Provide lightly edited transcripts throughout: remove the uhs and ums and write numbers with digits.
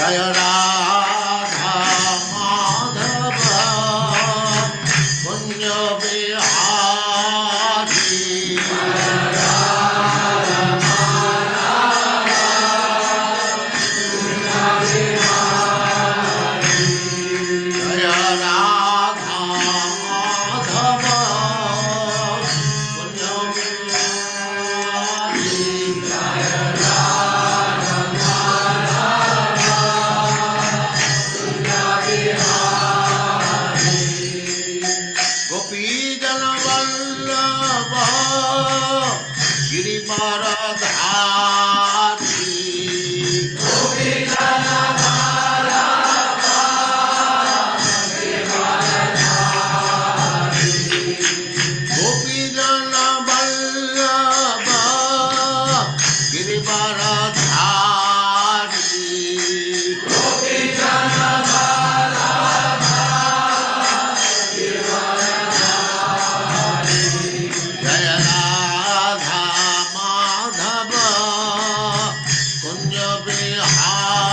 जय राधा माधव कुंज बिहारी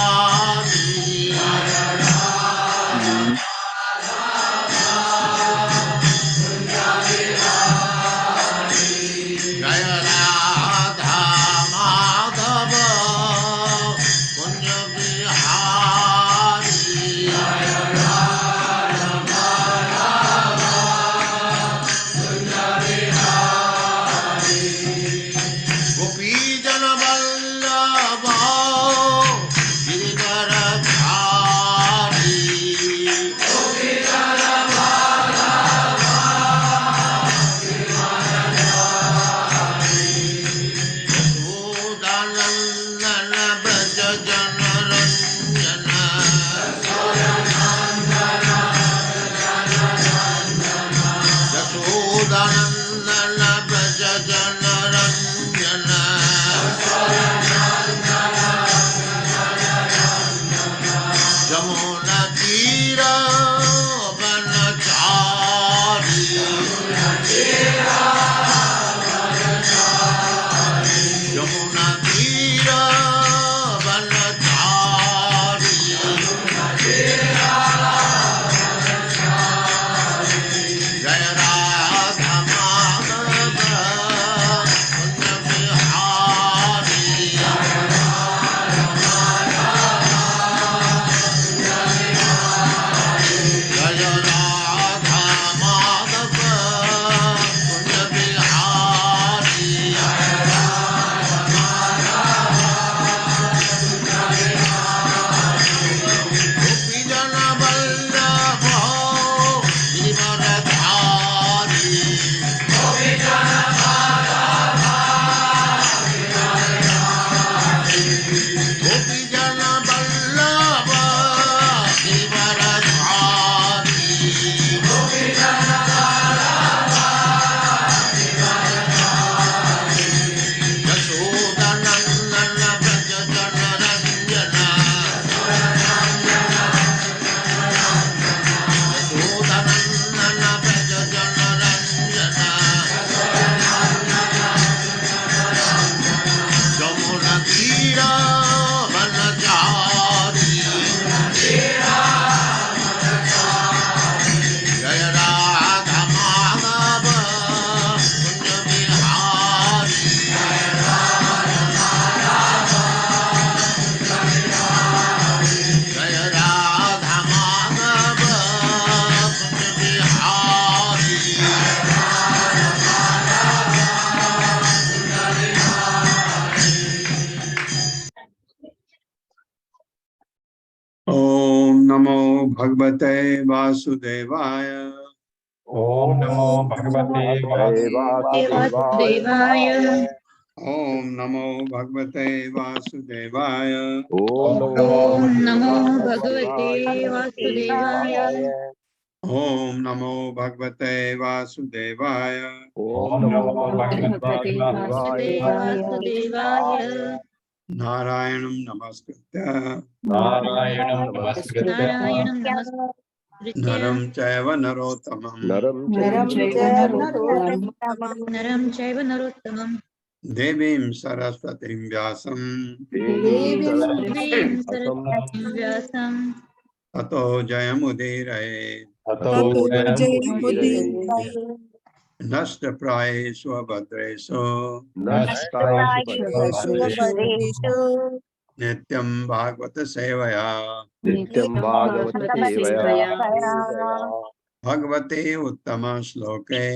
भगवते वासुदेवाय। ओम नमो भगवते वासुदेवाय। ओम नमो भगवते वासुदेवाय। ओम नमो भगवते वासुदेवाय। ओम नमो भगवते वासुदेवाय। ओम नमो भगवते वासुदेवाय। नारायणं नमस्कृत्य नरं चैव नरोत्तमं। नरं चैव नरोत्तमं देवीं सरस्वतीं व्यासं देवीं सरस्वतीं व्यासं ततो जयमुदीरये ततो जयमुदीरये नष्टप्रायेषु अभद्रेषु नष्टप्रायेषु नित्यं भागवत सेवया नित्यं भागवत सेवया भगवते उत्तम श्लोके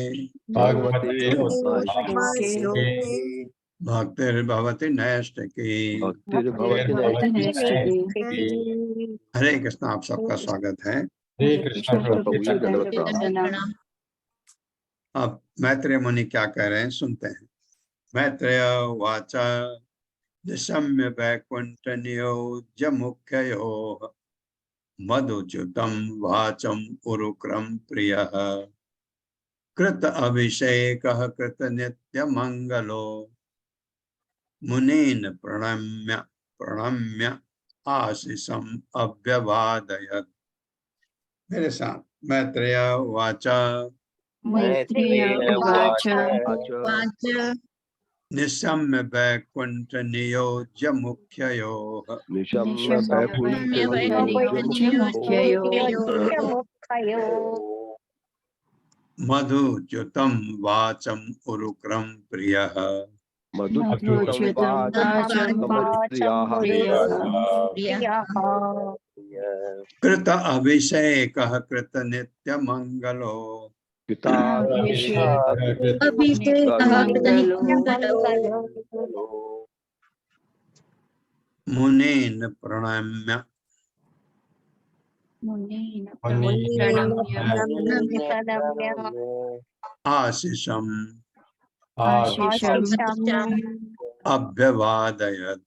भगवते उत्तमश्लोके भक्तिर्भवति नैष्ठिकी। नैष्ठिकी। हरे कृष्ण। आप सबका स्वागत है। हरे कृष्ण प्रणाम। अब मैत्रेय मुनि क्या कह रहे हैं सुनते हैं। मैत्रेय वाच निशम्य वैकुंठ नियोज्य मुख्ययोः मधुच्युतं वाचं उरुक्रम प्रियः कृत अभिषेकः कृत नित्य मंगलो मुनीन् प्रणम्य प्रणम्य आशीषम् अभ्यवादयत्। मेरे साथ मैत्रेय वाचा मैत्रेय उवाच निशम्य वैकुंठ नियोज्य मुख्ययोः मधुच्युतं वाचं उरुक्रम प्रियः कृत अभिषेकः कृत नित्य मंगलो मुनीन् प्रणम्य आशीषम् अभ्यवादयत्।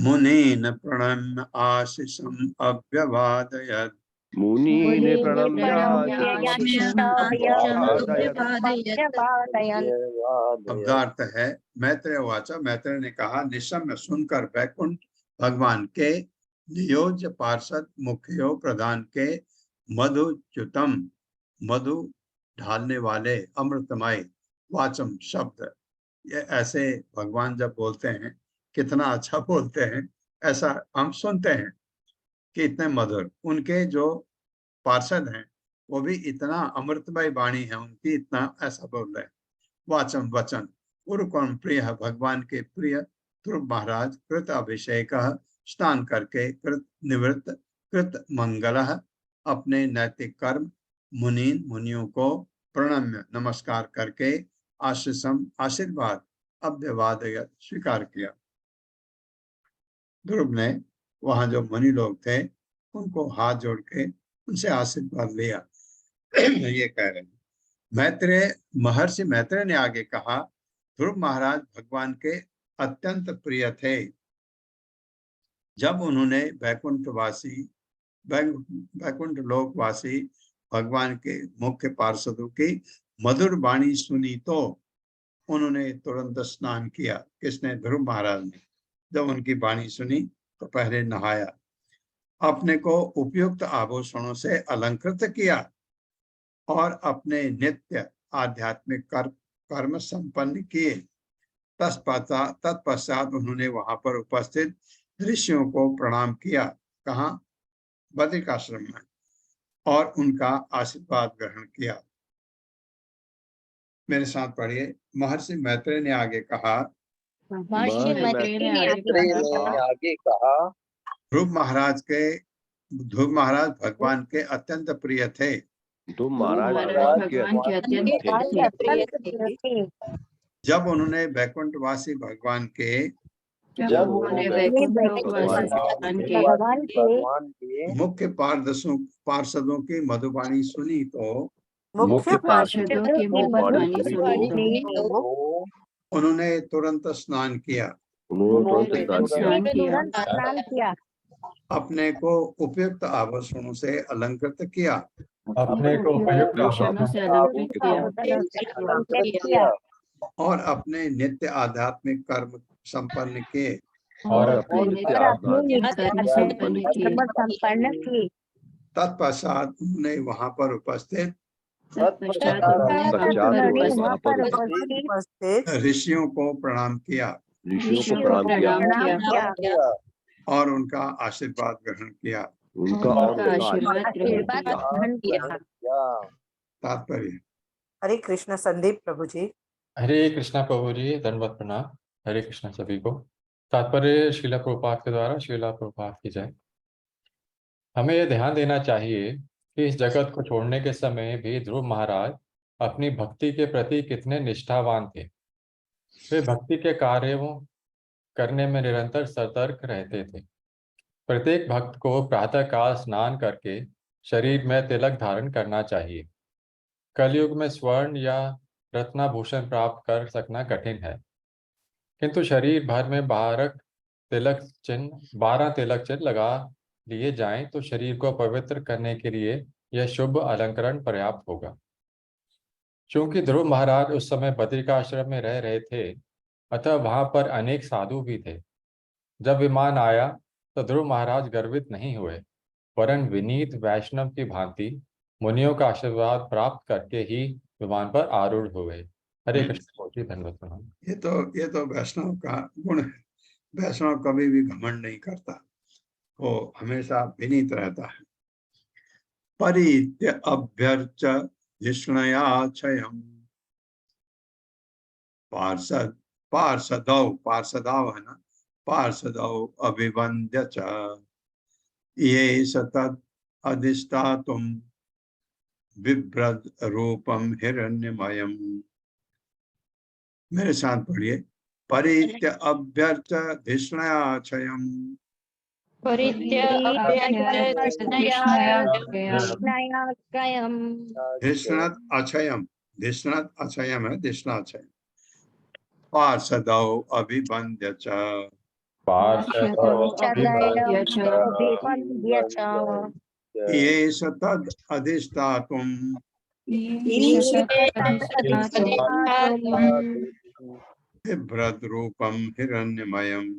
मुनीन् प्रणम्य आशीषम् अभ्यवादयत्। शब्दार्थ है मैत्रेय वाचा, मैत्रेय ने कहा निशम्य सुनकर वैकुंठ भगवान के नियोज्य पार्षद मुख्यो प्रधान के मधुच्युतम मधु ढालने वाले अमृतमय वाचम शब्द, ये ऐसे भगवान जब बोलते हैं कितना अच्छा बोलते हैं, ऐसा हम सुनते हैं कि इतने मधुर। उनके जो पार्षद हैं वो भी इतना अमृतमय वाणी है उनकी, इतना ऐसा बोल रहे हैं। वाचम वचन उरुक्रम प्रिय, भगवान के प्रिय ध्रुव महाराज कृत अभिषेक स्नान करके कृत निवृत्त कृत मंगल अपने नैतिक कर्म मुनीन मुनियों को प्रणम्य नमस्कार करके आशीषम आशीर्वाद अभ्यवादय स्वीकार किया। ध्रुव ने वहां जो मुनि लोग थे उनको हाथ जोड़ के उनसे आशीर्वाद लिया। ये कह रहे हैं मैत्रेय, महर्षि मैत्रेय ने आगे कहा ध्रुव महाराज भगवान के अत्यंत प्रिय थे। जब उन्होंने वैकुंठ लोकवासी भगवान के मुख्य पार्षदों की मधुर वाणी सुनी तो उन्होंने तुरंत स्नान किया। किसने? ध्रुव महाराज ने। जब उनकी वाणी सुनी तो पहले नहाया, अपने को उपयुक्त आभूषणों से अलंकृत किया और अपने नित्य आध्यात्मिक कर्म संपन्न किए। तत्पश्चात उन्होंने वहां पर उपस्थित ऋषियों को प्रणाम किया। कहाँ? बद्रिकाश्रम में। और उनका आशीर्वाद ग्रहण किया। मेरे साथ पढ़िए। महर्षि मैत्रेय ने आगे कहा ध्रुव महाराज भगवान के अत्यंत प्रिय थे। जब उन्होंने वैकुंठवासी भगवान के मुख्य पार्षदों की मधुबाणी सुनी तो उन्होंने तुरंत स्नान किया। अपने को उपयुक्त आभूषणों से अलंकृत किया। और अपने नित्य आध्यात्मिक कर्म संपन्न किए। तत्पश्चात उन्होंने वहां पर उपस्थित तत्पश्चात उन्होंने वहाँ पर उपस्थित ऋषियों को प्रणाम किया ऋषियों को प्रणाम किया और उनका आशीर्वाद ग्रहण किया। उनका आशीर्वाद ग्रहण किया। तात्पर्य। हरे कृष्ण संदीप प्रभु जी। हरे कृष्णा प्रभु जी, दंडवत प्रणाम। हरे कृष्णा सभी को। तात्पर्य श्रीला प्रभुपाद के द्वारा श्रीला प्रभुपाद की जय। हमें यह ध्यान देना चाहिए कि इस जगत को छोड़ने के समय भी ध्रुव महाराज अपनी भक्ति के प्रति कितने निष्ठावान थे। वे भक्ति के कार्यों करने में निरंतर सतर्क रहते थे। प्रत्येक भक्त को प्रातःकाल स्नान करके शरीर में तिलक धारण करना चाहिए। कलयुग में स्वर्ण या रत्नाभूषण प्राप्त कर सकना कठिन है, किंतु शरीर भर में 12 तिलक चिन्ह लगा लिए जाएं तो शरीर को पवित्र करने के लिए यह शुभ अलंकरण पर्याप्त होगा। चूंकि ध्रुव महाराज उस समय बद्रिकाश्रम में रह रहे थे, अतः वहां पर अनेक साधु भी थे। जब विमान आया तो ध्रुव महाराज गर्वित नहीं हुए, वरन विनीत वैष्णव की भांति मुनियों का आशीर्वाद प्राप्त करके ही विमान पर आरूढ़ हुए। हरे कृष्ण जी, धन्यवाद। ये तो वैष्णव का गुण है। वैष्णव कभी भी घमंड नहीं करता, वो हमेशा विनीत रहता है। परित्य अभ्यर्च विष्णयाक्षयम् पार्षदौ है ना, पार्षदौ अभिवन्द्य च ये सतत अधिष्ठातुम बिभ्रद रूपम हिरण्यमयम्। मेरे साथ पढ़िए। परित्य अभ्यर्च धिष्णयाक्षयम् धिष्णत अक्षयम् है, धिष्णाक्षयम्। पार्षदौ अभिवन्द्य च ये सतद अधिष्ठातुम बिभ्रद रूपम हिरण्यमयम्।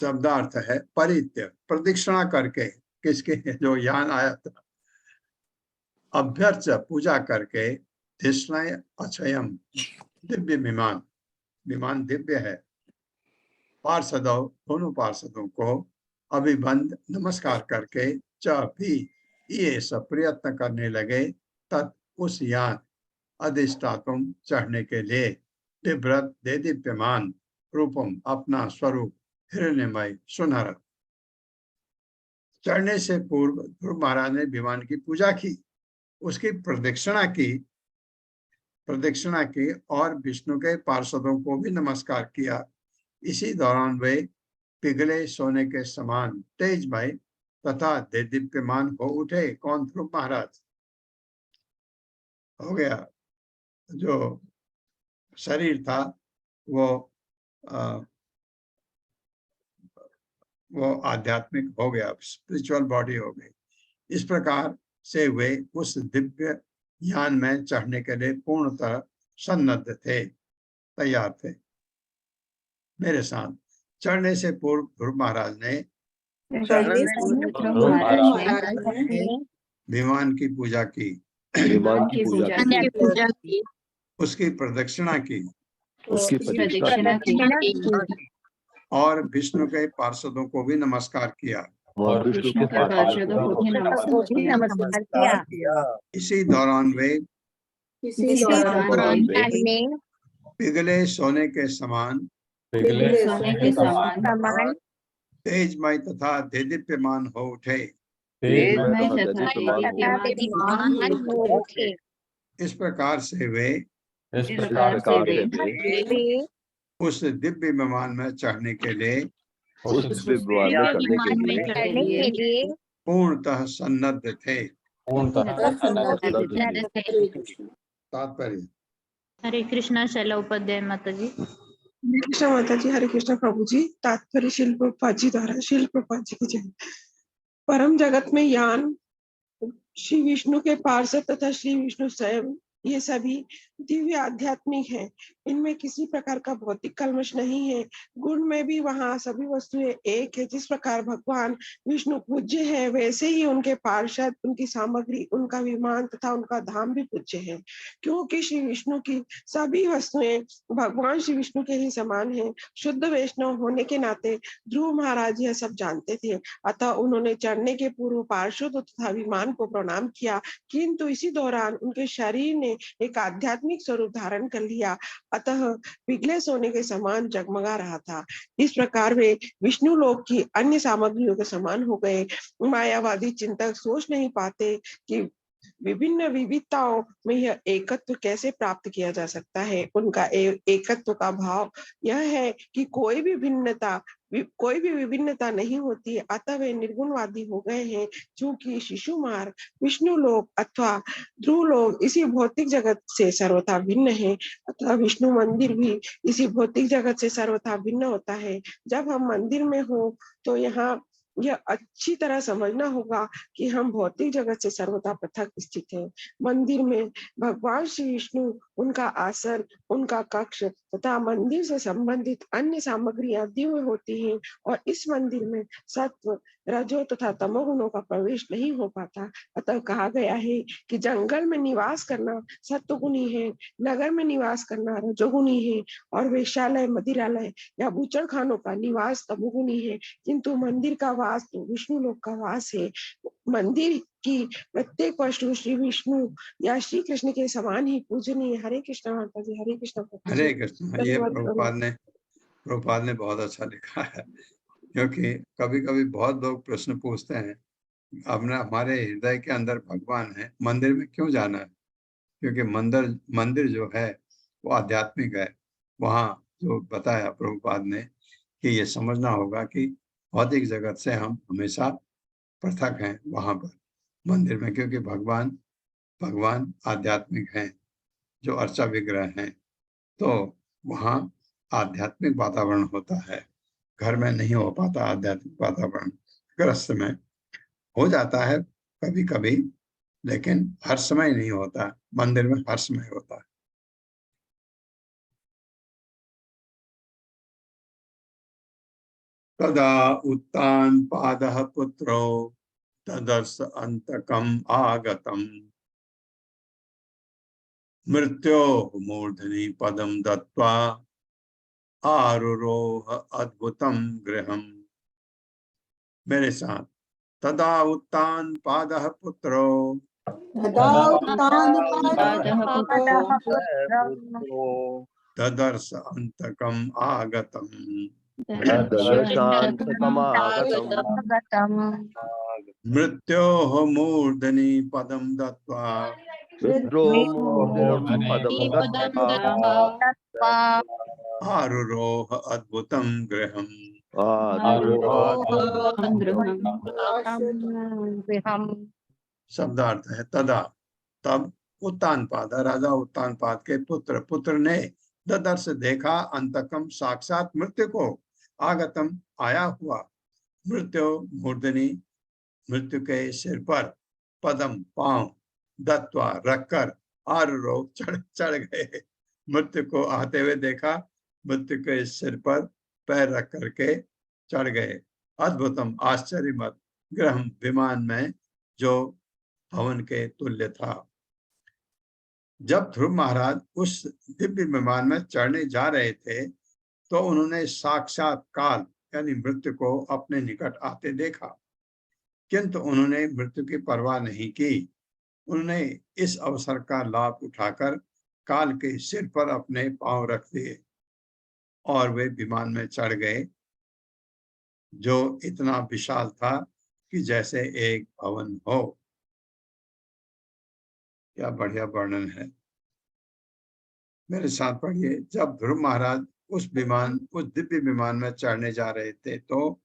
शब्दार्थ है परित्य, प्रदक्षिणा करके, किसके? जो यान आया था। अभ्यर्च, पूजा करके। धिष्णय अक्षयम, दिव्य विमान, विमान दिव्य है। पार्षदों, दोनों पार्षदों को अभिबंध, नमस्कार करके। च भी, ये सब प्रयत्न करने लगे। तत्, उस यान, अधिष्ठातुम, चढ़ने के लिए। बिभ्रत, दे दीप्यमान, रूपम, अपना स्वरूप, हिरण्यमय, सुनहरा। चढ़ने से पूर्व ध्रुव महाराज ने विमान की पूजा की, उसकी प्रदक्षिणा की और विष्णु के पार्षदों को भी नमस्कार किया। इसी दौरान वे पिघले सोने के समान तेजमय तथा देदीप्यमान हो उठे। कौन? ध्रुव महाराज। हो गया, जो शरीर था वो आध्यात्मिक हो गया, स्पिरिचुअल बॉडी हो गई। इस प्रकार से वे उस दिव्य यान में चढ़ने के लिए पूर्णतः सन्नद्ध थे, तैयार थे। मेरे साथ चढ़ने से पूर्व ध्रुव महाराज ने विमान की पूजा की, उसकी प्रदक्षिणा की, और विष्णु के पार्षदों को भी नमस्कार किया। इसी दौरान वे पिघले सोने के समान तेजमय तथा देदीप्यमान हो उठे। इस प्रकार से वे उस दिव्य विमान में चढ़ने के लिए पूर्णतः सन्नद्ध थे। तात्पर्य। हरे कृष्णा शैला उपाध्याय माता जी। हरे कृष्णा माता जी। हरे कृष्णा प्रभु जी। तात्पर्य शिल प्रभुपाद जी द्वारा। शिल प्रभुपाद जी की जय। परम जगत में यान, श्री विष्णु के पार्षद तथा श्री विष्णु स्वयं, ये सभी दिव्य आध्यात्मिक है। इनमें किसी प्रकार का भौतिक कल्मश नहीं है। गुण में भी वहाँ सभी वस्तुएं एक है। जिस प्रकार भगवान विष्णु पूज्य है, वैसे ही उनके पार्षद, उनकी सामग्री, उनका विमान तथा उनका धाम भी पूज्य है। क्योंकि श्री विष्णु की सभी वस्तुएं भगवान श्री विष्णु के ही समान है। शुद्ध वैष्णव होने के नाते ध्रुव महाराज यह सब जानते थे। अतः उन्होंने चढ़ने के पूर्व पार्षद तथा विमान को प्रणाम किया, किंतु इसी दौरान उनके शरीर ने एक आध्यात्मिक स्वरूप धारण कर लिया, अतः पिघले सोने के समान जगमगा रहा था। इस प्रकार वे विष्णु लोक की अन्य सामग्रियों के समान हो गए। मायावादी चिंतक सोच नहीं पाते कि विभिन्न विविधताओं में यह एकत्व कैसे प्राप्त किया जा सकता है। उनका एकत्व का भाव यह है कि कोई भी विभिन्नता नहीं होती, अतः वे निर्गुणवादी हो गए हैं। चूंकि शिशु मार्ग, विष्णु लोक अथवा ध्रुव लोक इसी भौतिक जगत से सर्वथा भिन्न है, अतः विष्णु मंदिर भी इसी भौतिक जगत से सर्वथा भिन्न होता है। जब हम मंदिर में हो तो यहाँ यह अच्छी तरह समझना होगा कि हम भौतिक जगत से सर्वथा पृथक स्थित हैं। मंदिर में भगवान श्री विष्णु, उनका आसन, उनका कक्ष तथा मंदिर से संबंधित अन्य सामग्रियां दिव्य होती हैं, और इस मंदिर में सत्व, रजो तथा तमोगुणों का प्रवेश नहीं हो पाता। अतः कहा गया है कि जंगल में निवास करना सत्वगुणी है, नगर में निवास करना रजोगुणी है, और वेश्यालय, मदिरालय या बूचड़ खानों का निवास तमोगुणी है। किंतु मंदिर का वास तो विष्णु लोक का वास है। मंदिर की प्रत्येक वस्तु श्री विष्णु या श्री कृष्ण के समान ही पूजनीय। हरे कृष्ण माता जी, हरे कृष्ण प्रभु जी। हरे कृष्ण। ये प्रभुपाद ने बहुत अच्छा लिखा है, क्योंकि कभी कभी बहुत लोग प्रश्न पूछते हैं, हमारे हृदय के अंदर भगवान है, मंदिर में क्यों जाना है? क्योंकि मंदिर जो है वो आध्यात्मिक है। वहाँ जो बताया प्रभुपाद ने कि ये समझना होगा कि भौतिक जगत से हम हमेशा पृथक हैं वहाँ पर मंदिर में, क्योंकि भगवान आध्यात्मिक हैं, जो अर्चा विग्रह हैं। तो वहाँ आध्यात्मिक वातावरण होता है, घर में नहीं हो पाता आध्यात्मिक वातावरण। गृहस्थ में हो जाता है कभी कभी, लेकिन हर समय नहीं होता। मंदिर में हर समय होता है। तदा उत्तान पादः पुत्रो तदर्श अंतकम आगतम मृत्यो मूर्धनि पदम दत्वा आरुरोह अद्भुतम गृहम। मेरे साथ, तदा उत्तान पादः पुत्रो तदर्श अंतकम आगतम मृत्योः मूर्धनि पदम दत्वा आरुरोह अद्भुतम गृहम। शब्दार्थ है तदा, तब उत्तानपाद, राजा उत्तानपाद के पुत्र ने ददर्श देखा, अंतकम साक्षात मृत्यु को, आगतम आया हुआ, मृत्यु मूर्धनि मृत्यु के सिर पर, पदम पांव, दत्वा रखकर, आरुरोह चढ़ गए। मृत्यु को आते हुए देखा, मृत्यु के सिर पर पैर रख करके चढ़ गए। अद्भुतम आश्चर्यमत गृहम, विमान में जो भवन के तुल्य था। जब ध्रुव महाराज उस दिव्य विमान में चढ़ने जा रहे थे तो उन्होंने साक्षात काल यानी मृत्यु को अपने निकट आते देखा, किंतु उन्होंने मृत्यु की परवाह नहीं की। उन्होंने इस अवसर का लाभ उठाकर काल के सिर पर अपने पांव रख दिए और वे विमान में चढ़ गए, जो इतना विशाल था कि जैसे एक भवन हो। क्या बढ़िया वर्णन है। मेरे साथ पढ़िए। जब ध्रुव महाराज उस दिव्य विमान में चढ़ने जा रहे थे तो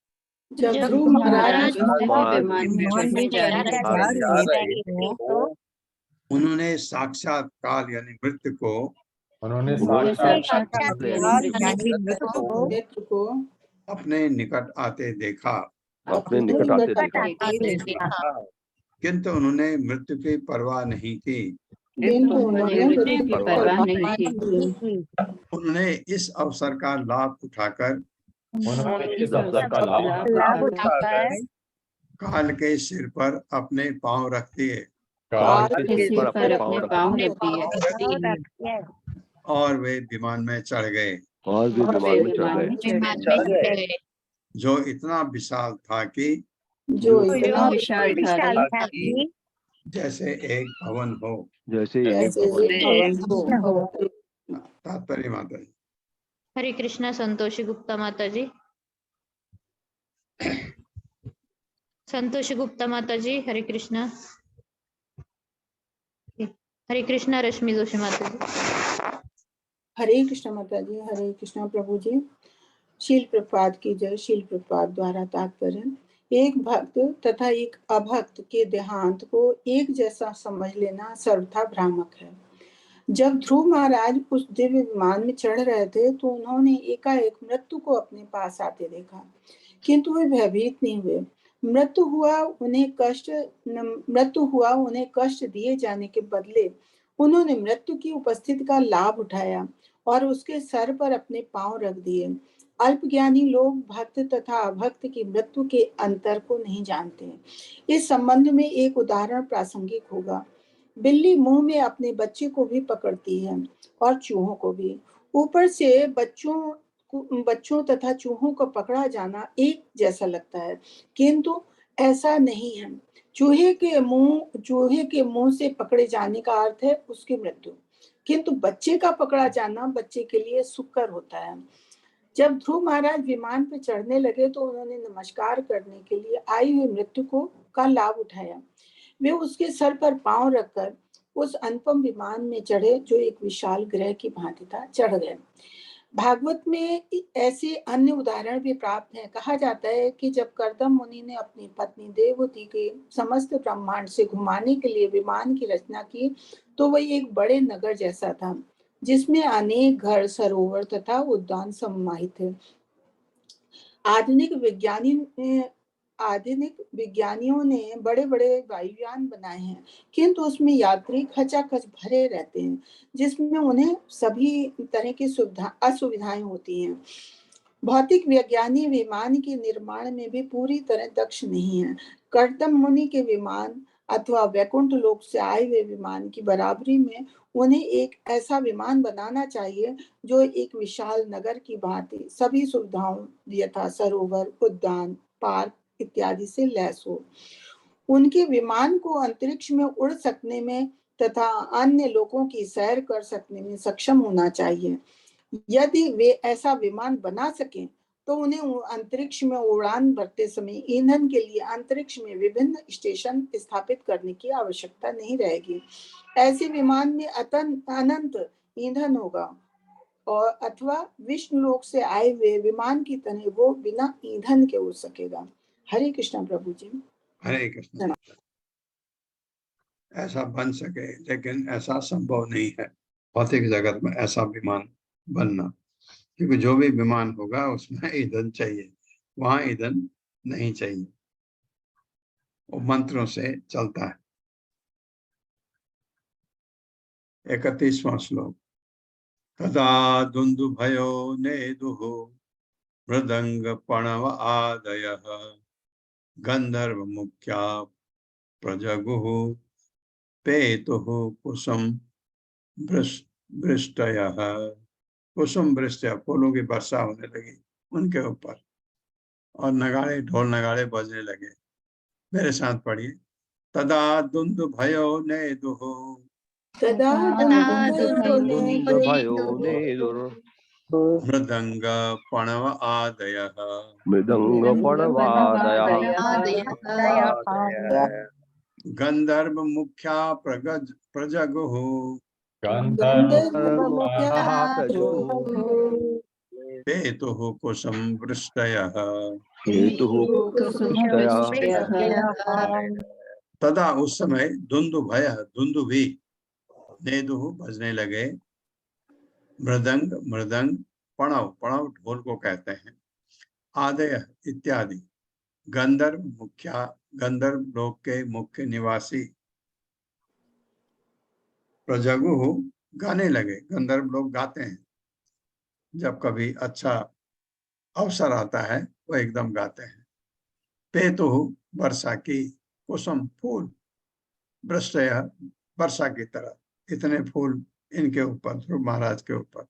जब ध्रुव महाराज विमान में चढ़ने जा रहे थे तो उन्होंने साक्षात काल यानी मृत्यु को अपने निकट आते देखा, किंतु उन्होंने मृत्यु की परवाह नहीं की। किंतु उन्होंने रुचि की परवाह नहीं की। उन्होंने इस अवसर का लाभ उठाकर उन्होंने इस अवसर का लाभ उठाकर काल के सिर पर अपने पांव रख दिए काल के सिर पर अपने पांव रख दिए और वे विमान में चढ़ गए, और भी विमान में चढ़ गए, जो इतना विशाल था कि जो इतना विशाल था कि जैसे एक भवन हो। जैसे एक भवन हो। तात्पर्य माता जी। हरे कृष्णा संतोषी गुप्ता माता जी। संतोषी गुप्ता माता जी हरे कृष्णा। हरे कृष्णा रश्मि जोशी माता जी। हरे कृष्णा माता जी। हरे कृष्णा प्रभु जी। शील प्रपात की जय। शील प्रपात द्वारा तात्पर्य, एक भक्त तथा एक अभक्त के देहांत को एक जैसा समझ लेना सर्वथा भ्रामक है। जब ध्रुव महाराज उस दिव्य विमान में चढ़ रहे थे तो उन्होंने एकाएक मृत्यु को अपने पास आते देखा, किंतु वे भयभीत नहीं हुए। मृत्यु हुआ उन्हें कष्ट दिए जाने के बदले उन्होंने मृत्यु की उपस्थिति का लाभ उठाया और उसके सर पर अपने पांव रख दिए। अल्पज्ञानी लोग भक्त तथा अभक्त की मृत्यु के अंतर को नहीं जानते। इस संबंध में एक उदाहरण प्रासंगिक होगा। बिल्ली मुंह में अपने बच्चे को भी पकड़ती है और चूहों को भी। ऊपर से बच्चों तथा चूहों को पकड़ा जाना एक जैसा लगता है, किंतु ऐसा नहीं है। चूहे के मुंह से पकड़े जाने का अर्थ है उसकी मृत्यु, किंतु बच्चे का पकड़ा जाना बच्चे के लिए सुखकर होता है। जब ध्रुव महाराज विमान पर चढ़ने लगे तो उन्होंने नमस्कार करने के लिए आई हुई मृत्यु का लाभ उठाया। वे उसके सर पर पांव रखकर उस अनुपम विमान में चढ़े जो एक विशाल ग्रह की भांति था, चढ़ गए। भागवत में ऐसे अन्य उदाहरण भी प्राप्त हैं। कहा जाता है कि जब कर्दम मुनि ने अपनी पत्नी देवहूति के समस्त ब्रह्मांड से घुमाने के लिए विमान की रचना की तो वह एक बड़े नगर जैसा था जिसमें अनेक घर, सरोवर तथा उद्यान समाहित थे। आधुनिक विज्ञानियों ने बड़े बड़े वायुयान बनाए हैं, किंतु उसमें यात्री खचाखच भरे रहते हैं, जिसमें उन्हें सभी तरह की असुविधाएं होती हैं। भौतिक विज्ञानी विमान के निर्माण में भी पूरी तरह दक्ष नहीं है। कर्दम मुनि के विमान अथवा वैकुंठ लोक से आए हुए विमान की बराबरी में उन्हें एक ऐसा विमान बनाना चाहिए जो एक विशाल नगर की भांति सभी सुविधाओं यथा सरोवर, उद्यान, पार्क इत्यादि से लैस हो। उनके विमान को अंतरिक्ष में उड़ सकने में तथा अन्य लोगों की सैर कर सकने में सक्षम होना चाहिए। यदि वे ऐसा विमान बना सकें तो उन्हें अंतरिक्ष में उड़ान भरते समय ईंधन के लिए अंतरिक्ष में विभिन्न स्टेशन स्थापित करने की आवश्यकता नहीं रहेगी। ऐसे विमान में अनंत ईंधन होगा और अथवा विष्णु लोक से आए हुए विमान की तरह वो बिना ईंधन के उड़ सकेगा। हरे कृष्णा प्रभु जी। हरे कृष्ण। ऐसा बन सके, लेकिन ऐसा संभव नहीं है भौतिक जगत में ऐसा विमान बनना, क्योंकि जो भी विमान होगा उसमें ईंधन चाहिए, वहां ईंधन नहीं चाहिए, वो मंत्रों से चलता है। 31वां श्लोक। तदा दुन्दुभयो नेदुः मृदंग पणव आदयः गंधर्व मुख्या प्रजगुः पेतुः कुसुम वृष्टयः। कुसुम वृष्टय, फूलों की वर्षा होने लगी उनके ऊपर और नगाड़े, ढोल नगाड़े बजने लगे। मेरे साथ पढ़िए। तदा दुन्दुभयो नेदुः मृदंग पणव आदयः गंधर्व मुख्या प्रजगुः पेतुः कुसुम वृष्टयः। तदा उस समय दुन्दुभय, दुन्दुभी, नेदुः बजने लगे, मृदंग, मृदंग, पणव, पणव ढोल को कहते हैं, आदय इत्यादि, गंधर्व मुख्या, गंधर्व लोक के मुख्य निवासी, प्रजगु गाने लगे। गंधर्व लोग गाते हैं, जब कभी अच्छा अवसर आता है वो एकदम गाते हैं। पेतु वर्षा की, कुसुम फूल, वृष्टय वर्षा की तरह इतने फूल इनके ऊपर, ध्रुव महाराज के ऊपर।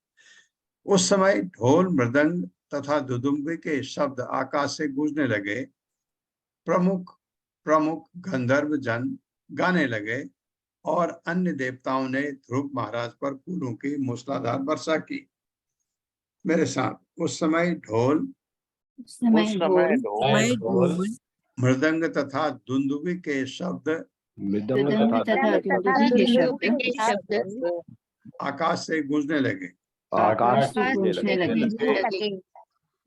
उस समय ढोल, मृदंग तथा दुदुम्बी के शब्द आकाश से गूंजने लगे। प्रमुख प्रमुख गंधर्व जन गाने लगे और अन्य देवताओं ने ध्रुव महाराज पर फूलों की मूसलाधार वर्षा की। मेरे साथ, उस समय ढोल, मृदंग तथा दुंदुबी के शब्द मृदंग तथा शब्द आकाश से गूंजने लगे। आकाश से गूंजने लगे।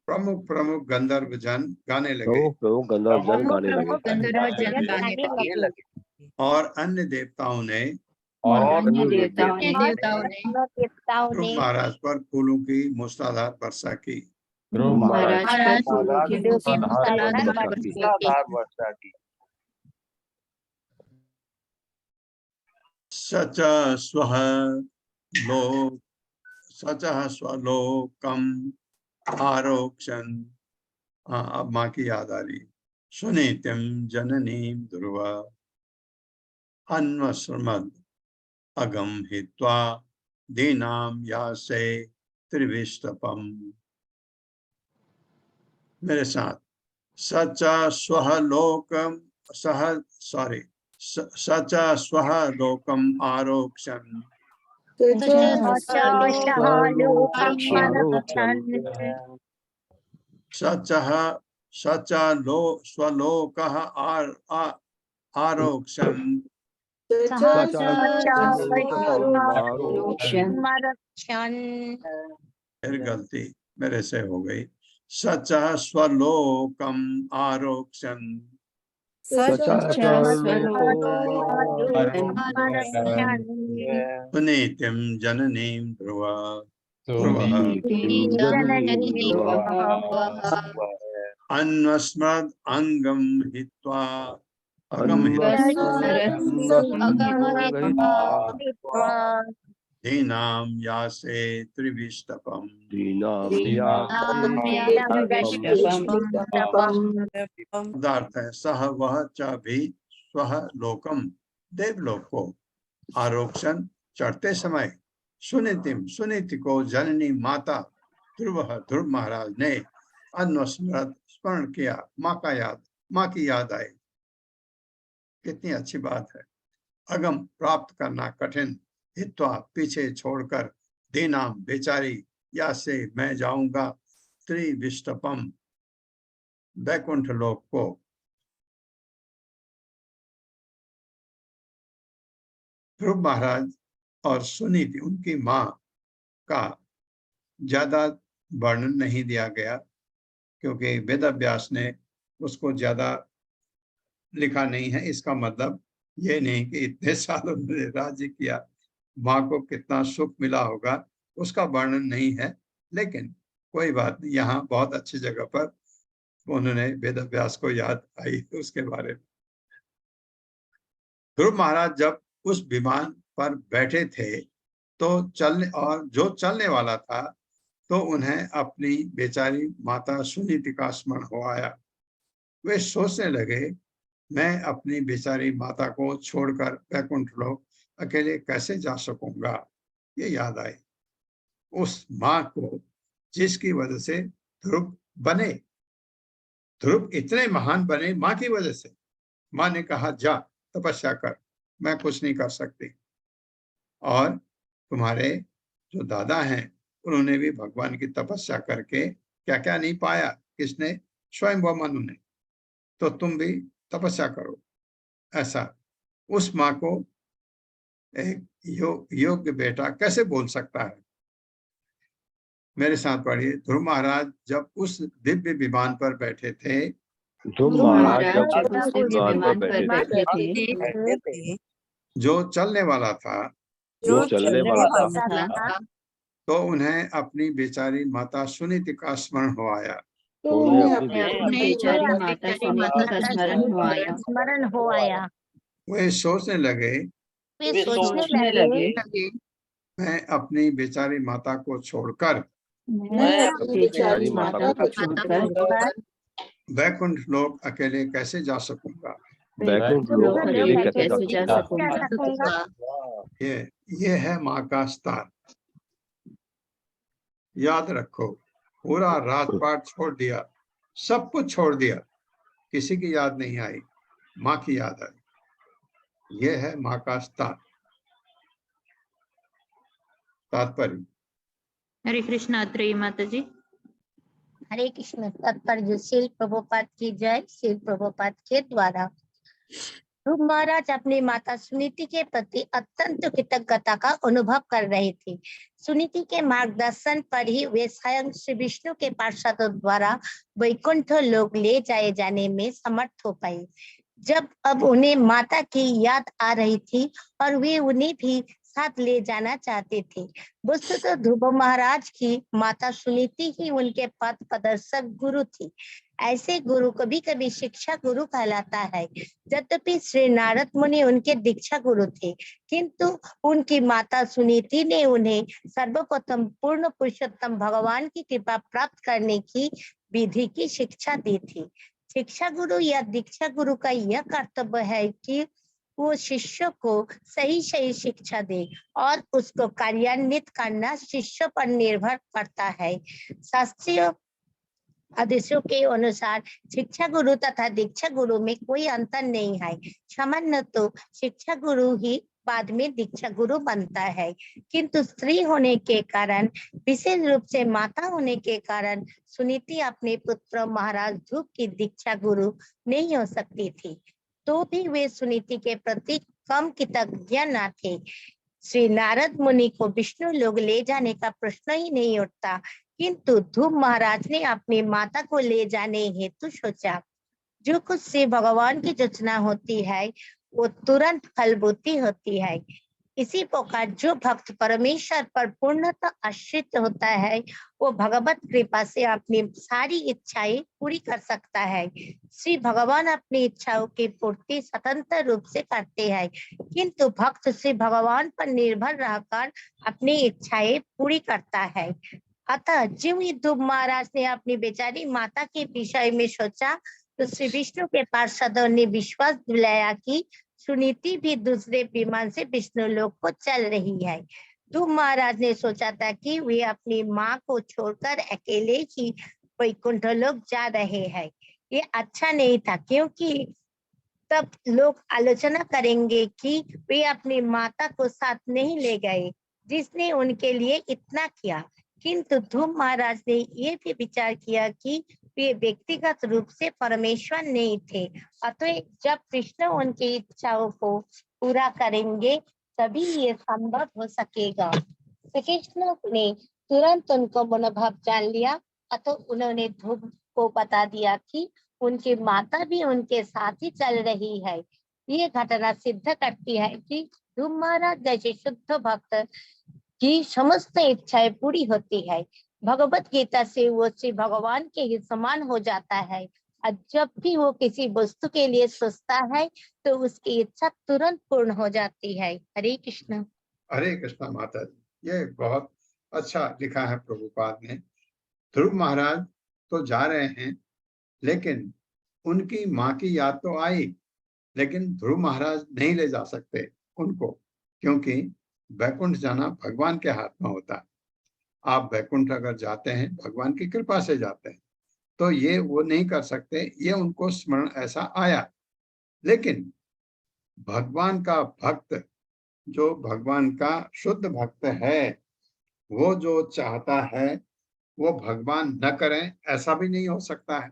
प्रमुख प्रमुख गंधर्व जन गाने लगे प्रमुख गंधर्व जन गाने लगे गंधर्व जन गाने लगे और अन्य देवताओं ने ध्रुव महाराज पर फूलों की मूसलाधार वर्षा की। ध्रुव महाराज महाराज पर की मूसलाधार वर्षा की। सच स्वः लोक, सचः स्वलोकम आरोक्षण। हाँ, अब माँ की याद आ रही। सुनीतिम जननीम ध्रुव अन्वस्मद अगम हित्वा दीनाम यासे त्रिविष्टपम। मेरे साथ, सचा स्वह लोकम सचा स्वह लोकम आरोक्षण। सचः सचा लो स्वलोकः आरोक्षण। फिर गलती मेरे से हो गई। सचः स्वलोकम आरोक्षण। सुनीतिम जननीम ध्रुव अन्वस्मद अंगम हित्वा अगम दीनाम यासे त्रिविष्टपम। पदार्थ है सह वह च भी स्वह लोकम, देवलोक को, आरोक्षण चढ़ते समय, सुनीतिम सुनीति को जननी माता ध्रुव महाराज ने अन्वस्मृत स्मरण किया, माँ की याद आई। कितनी अच्छी बात है। अगम प्राप्त करना कठिन, हित्वा पीछे छोड़कर, दीनाम बेचारी, या से मैं जाऊंगा, त्रिविष्टपम वैकुंठ लोक को। ध्रुव महाराज और सुनीति उनकी माँ का ज्यादा वर्णन नहीं दिया गया, क्योंकि वेदव्यास ने उसको ज्यादा लिखा नहीं है। इसका मतलब ये नहीं कि इतने साल उन्होंने राज्य किया, माँ को कितना सुख मिला होगा, उसका वर्णन नहीं है। लेकिन कोई बात नहीं, यहाँ बहुत अच्छी जगह पर उन्होंने वेदव्यास को याद आई उसके बारे में। ध्रुव महाराज जब उस विमान पर बैठे थे तो चलने वाला था, तो उन्हें अपनी बेचारी माता सुनीति का स्मरण हो आया। वे सोचने लगे, मैं अपनी बेचारी माता को छोड़कर वैकुंठ लोक अकेले कैसे जा सकूंगा। ये याद आए उस माँ को जिसकी वजह से ध्रुव बने। ध्रुव इतने महान बने माँ की वजह से। माँ ने कहा, जा तपस्या कर, मैं कुछ नहीं कर सकती। और तुम्हारे जो दादा हैं उन्होंने भी भगवान की तपस्या करके क्या क्या नहीं पाया। किसने? स्वयं मनु ने। तो तुम भी तपस्या करो। ऐसा उस माँ को एक योग्य बेटा कैसे बोल सकता है। मेरे साथ पढ़िए। ध्रुव महाराज जब उस दिव्य विमान पर बैठे थे, ध्रुव महाराज जब उस विमान पर बैठे थे जो चलने वाला था, तो उन्हें अपनी बेचारी माता सुनीति का स्मरण हो आया। तो उन्हें अपनी बेचारी माता सुनीति का स्मरण हो आया। वे सोचने लगे, वे सोचने लगे, मैं अपनी बेचारी माता को छोड़कर मैं अपनी बेचारी माता को छोड़कर वैकुंठ लोक अकेले कैसे जा सकूंगा। बैकुंठ लोग अकेले कैसे जा जा सकते सकूंगा। ये है माँ का स्तर। याद रखो, पूरा राजपाट छोड़ दिया, सब कुछ छोड़ दिया, किसी की याद नहीं आई, माँ की याद आई। ये है माँ का स्तर। तात्पर्य। हरे कृष्णा अत्रेय माता जी। हरे कृष्ण। तात्पर्य। श्रील प्रभुपाद की जय। श्रील प्रभुपाद के द्वारा ध्रुव महाराज अपनी माता सुनीति के प्रति अत्यंत कृतज्ञता का अनुभव कर रहे थे। सुनीति के मार्गदर्शन पर ही वे स्वयं श्री विष्णु के पार्षदों द्वारा वैकुंठ लोक ले जाए जाने में समर्थ हो पाए। जब अब उन्हें माता की याद आ रही थी और वे उन्हें भी साथ ले जाना चाहते थे। वस्तुतः ध्रुव महाराज की माता सुनीति ही उनके पथ प्रदर्शक गुरु थी। ऐसे गुरु कभी कभी शिक्षा गुरु कहलाता है। यद्यपि श्री नारद मुनि उनके दीक्षा गुरु थे, किंतु उनकी माता सुनीति ने उन्हें सर्वप्रथम पूर्ण पुरुषोत्तम भगवान की कृपा प्राप्त करने की विधि की शिक्षा दी थी। शिक्षा गुरु या दीक्षा गुरु का यह कर्तव्य है कि वो शिष्य को सही सही शिक्षा दे और उसको कार्यान्वित करना शिष्य पर निर्भर करता है। शास्त्रीय आदेशों के अनुसार शिक्षा गुरु तथा दीक्षा गुरु में कोई अंतर नहीं है। सामान्य तो शिक्षा गुरु ही बाद में दीक्षा गुरु बनता है, किंतु स्त्री होने के कारण, विशेष रूप से माता होने के कारण सुनीति अपने पुत्र महाराज ध्रुव की दीक्षा गुरु नहीं हो सकती थी। तो भी वे सुनीति के प्रति कम कृतज्ञ न थे। श्री नारद मुनि को विष्णु लोक ले जाने का प्रश्न ही नहीं उठता, किंतु ध्रुव महाराज ने अपनी माता को ले जाने हेतु सोचा। जो कुछ श्री भगवान की रचना होती है वो तुरंत फलभूति होती है। इसी प्रकार जो भक्त परमेश्वर पर पूर्णतः आश्रित होता है वो भगवत कृपा से अपनी सारी इच्छाएं पूरी कर सकता है। श्री भगवान अपनी इच्छाओं की पूर्ति स्वतंत्र रूप से करते हैं, किंतु भक्त श्री भगवान पर निर्भर रहकर अपनी इच्छाएं पूरी करता है। अतः ज्यों ही ध्रुव महाराज ने अपनी बेचारी माता के विषय में सोचा तो श्री विष्णु के पार्षदों ने विश्वास दिलाया कि सुनीति भी दूसरे विमान से विष्णु लोक को चल रही है। ध्रुव महाराज ने सोचा था कि वे अपनी माँ को छोड़कर अकेले ही वैकुंठ लोक जा रहे हैं। ये अच्छा नहीं था, क्योंकि तब लोग आलोचना करेंगे कि वे अपनी माता को साथ नहीं ले गए जिसने उनके लिए इतना किया। किंतु ध्रुव महाराज ने ये भी विचार किया कि वे व्यक्तिगत रूप से परमेश्वर नहीं थे, अतः जब कृष्ण उनकी इच्छाओं को पूरा करेंगे तभी ये संभव हो सकेगा। श्री कृष्ण ने तुरंत उनको मनोभाव जान लिया, अतः उन्होंने ध्रुव को बता दिया कि उनकी माता भी उनके साथ ही चल रही है। ये घटना सिद्ध करती है कि ध्रुव महाराज जैसे शुद्ध भक्त की समस्त इच्छाएं पूरी होती है। भगवत गीता से वो श्री भगवान के ही समान हो जाता है और जब भी वो किसी वस्तु के लिए सोचता है तो उसकी इच्छा तुरंत पूर्ण हो जाती है। हरे कृष्ण। हरे कृष्णा माता जी, ये बहुत अच्छा लिखा है प्रभुपाद ने। ध्रुव महाराज तो जा रहे हैं, लेकिन उनकी माँ की याद तो आई, लेकिन ध्रुव महाराज नहीं ले जा सकते उनको, क्योंकि वैकुंठ जाना भगवान के हाथ में होता है। आप वैकुंठ अगर जाते हैं भगवान की कृपा से जाते हैं, तो ये वो नहीं कर सकते। ये उनको स्मरण ऐसा आया, लेकिन भगवान का भक्त, जो भगवान का शुद्ध भक्त है, वो जो चाहता है वो भगवान न करें, ऐसा भी नहीं हो सकता है।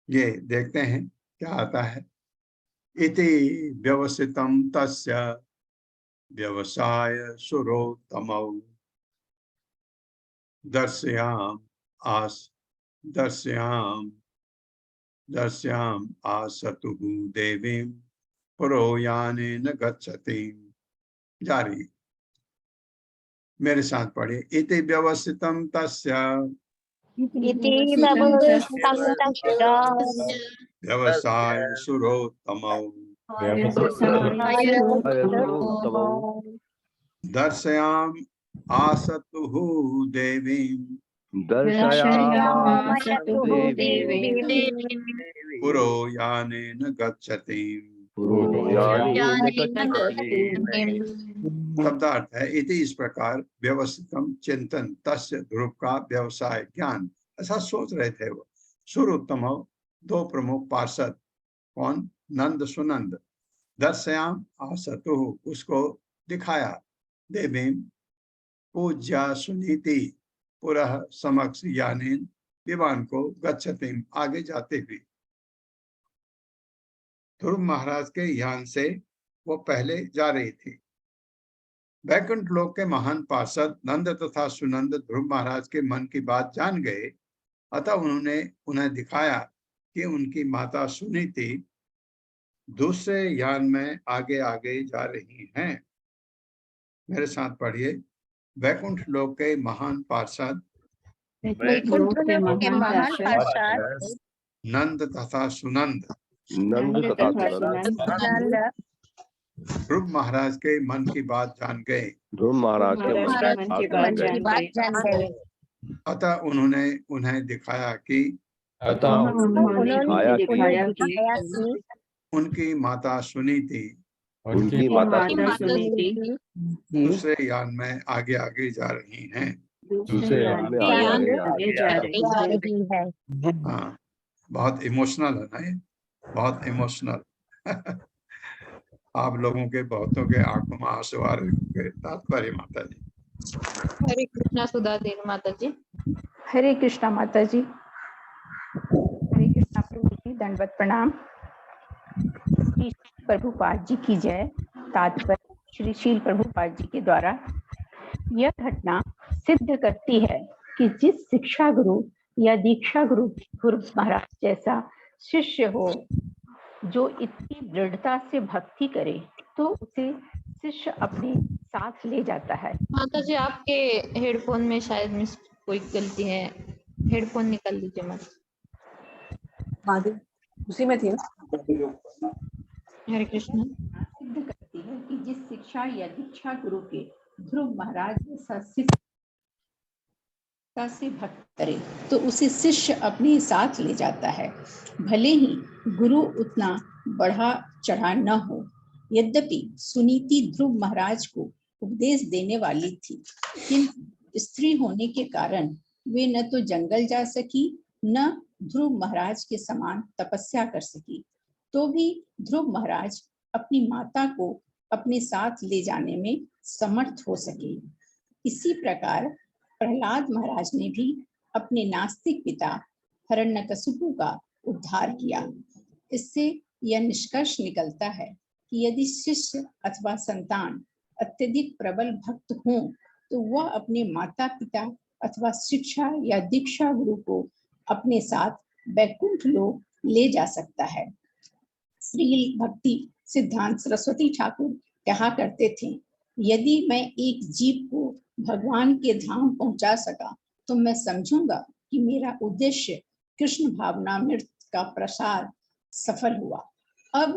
ये देखते हैं क्या आता है। इति व्यवसितम तस्य व्यवसाय सुरोत्तमौ दर्श्याम आसतु देवीं पुरोयानेन गच्छति। जारी, मेरे साथ पढ़िए। इति व्यवसितम तस्य व्यवसाय सुरोत्तमौ दर्शयाम आसतुः देवीं पुरो यानेन गच्छतीं। शब्दार्थ है इति इस प्रकार व्यवस्थितम चिंतन तस्य ध्रुव का व्यवसाय ज्ञान। ऐसा सोच रहे थे वो। सुरोत्तम दो प्रमुख पार्षद कौन? नंद सुनंद। दर्शयाम आसतु उसको दिखाया, देवी पूज्या सुनीति पुरः समक्ष यानेन विमान को गच्छतिम आगे जाते हुए। ध्रुव महाराज के यान से वो पहले जा रही थी। वैकुंठ लोक के महान पार्षद नंद तथा सुनंद ध्रुव महाराज के मन की बात जान गए, अतः उन्होंने उन्हें दिखाया कि उनकी माता सुनीति दूसरे यान में आगे आगे जा रही हैं। मेरे साथ पढ़िए। वैकुंठ लोक के महान पार्षद नंद तथा सुनंद ध्रुव महाराज के मन की बात जान गए। अतः उन्होंने उन्हें दिखाया कि उनकी माता सुनीति दूसरे यान में आगे आगे जा रही हैं। हाँ, बहुत इमोशनल है ना ये, बहुत इमोशनल। आप लोगों के बहुतों के आंखों में आंसू आ रहे होंगे। तात्पर्य माता जी। हरे कृष्णा सुधा देवी माता जी। हरे कृष्णा माता जी। हरे कृष्णा प्रभु जी, दंडवत प्रणाम। श्री प्रभुपाद जी की जय। तात्पर्य श्री शील प्रभुपाद जी के द्वारा यह घटना सिद्ध करती है कि जिस शिक्षा गुरु या दीक्षा गुरु महाराज जैसा शिष्य हो जो इतनी दृढ़ता से भक्ति करे तो उसे शिष्य अपने साथ ले जाता है। माता जी आपके हेडफोन में शायद मिस कोई गलती है, हेडफोन निकाल लीजिए मत। उसी में थी ना। हरे कृष्ण। सिद्ध करती है कि जिस शिक्षा या दीक्षा गुरु के ध्रुव महाराज जैसा शिष्य से भक्त करे तो उसे शिष्य अपने साथ ले जाता है, भले ही गुरु उतना बढ़ा चढ़ा न हो। यद्यपि सुनीति ध्रुव महाराज को उपदेश देने वाली थी, किंतु स्त्री होने के कारण वे न तो जंगल जा सकी न ध्रुव महाराज के समान तपस्या कर सकी। तो भी ध्रुव महाराज अपनी माता को अपने साथ ले जाने में समर्थ हो सके। इसी प्रकार प्रहलाद महाराज ने भी अपने नास्तिक पिता हिरण्यकशिपु का उद्धार किया। इससे यह निष्कर्ष निकलता है कि यदि शिष्य अथवा संतान अत्यधिक प्रबल भक्त हों तो वह अपने माता पिता अथवा शिक्षा या दीक्षा गुरु को अपने साथ वैकुंठ लोक ले जा सकता है। श्री भक्ति सिद्धांत सरस्वती ठाकुर कहा करते थे, यदि मैं एक जीव को भगवान के धाम पहुंचा सका तो मैं समझूंगा कि मेरा उद्देश्य कृष्ण भावनामृत का प्रसार सफल हुआ। अब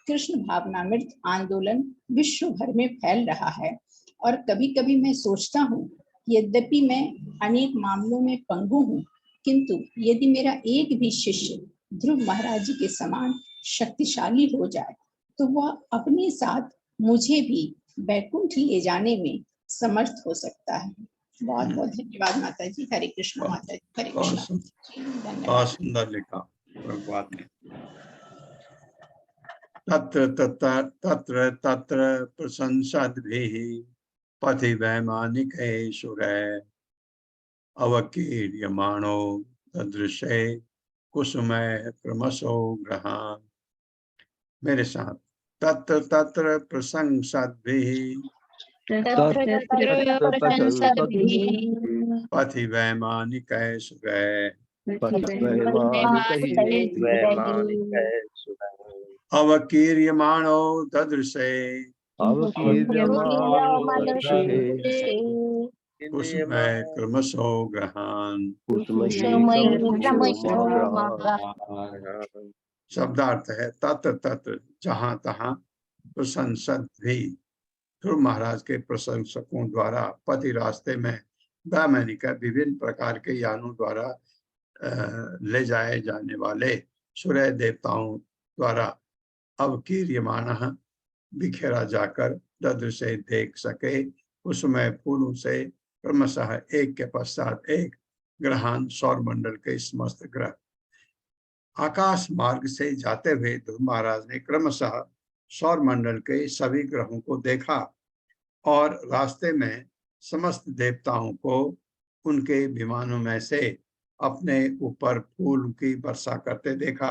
कृष्ण भावनामृत आंदोलन विश्व भर में फैल रहा है और कभी कभी मैं सोचता हूँ, यद्यपि मैं अनेक मामलों में पंगु हूँ, किंतु यदि मेरा एक भी शिष्य ध्रुव महाराज जी के समान शक्तिशाली हो जाए तो वह अपने साथ मुझे भी वैकुंठ ले जाने में समर्थ हो सकता है। बहुत बहुत धन्यवाद माता जी। हरे कृष्ण माता जी। हरे कृष्ण। बहुत सुंदर लिखा प्रभुपाद ने। तत्र तत्र तत्र तत्र प्रशंसद्भिः पथि वैमानिकैः अवकीर्यमाणो तदृशे कुसुमैः क्रमशो गृहान्। मेरे साथ। तत्र तत्र प्रशंसद्भिः पथि वैमानिकैः अवकीर्यमाणो ददृशे कुसुमैः क्रमशो गृहान्। शब्दार्थ है तत्र तत्र, जहां तहां। प्रशंसक भी, ध्रुव महाराज के प्रशंसकों द्वारा पति रास्ते में वैमानिक विभिन्न प्रकार के यानों द्वारा ले जाए जाने वाले सूर्य देवताओं द्वारा अवकीर्यमानः बिखेरा जाकर दृश्य देख सके, उसमें फूलों से क्रमशः एक के पश्चात एक ग्रहान सौर मंडल के समस्त ग्रह आकाश मार्ग से जाते हुए ध्रुव महाराज ने क्रमशः सौर मंडल के सभी ग्रहों को देखा और रास्ते में समस्त देवताओं को उनके विमानों में से अपने ऊपर फूल की वर्षा करते देखा।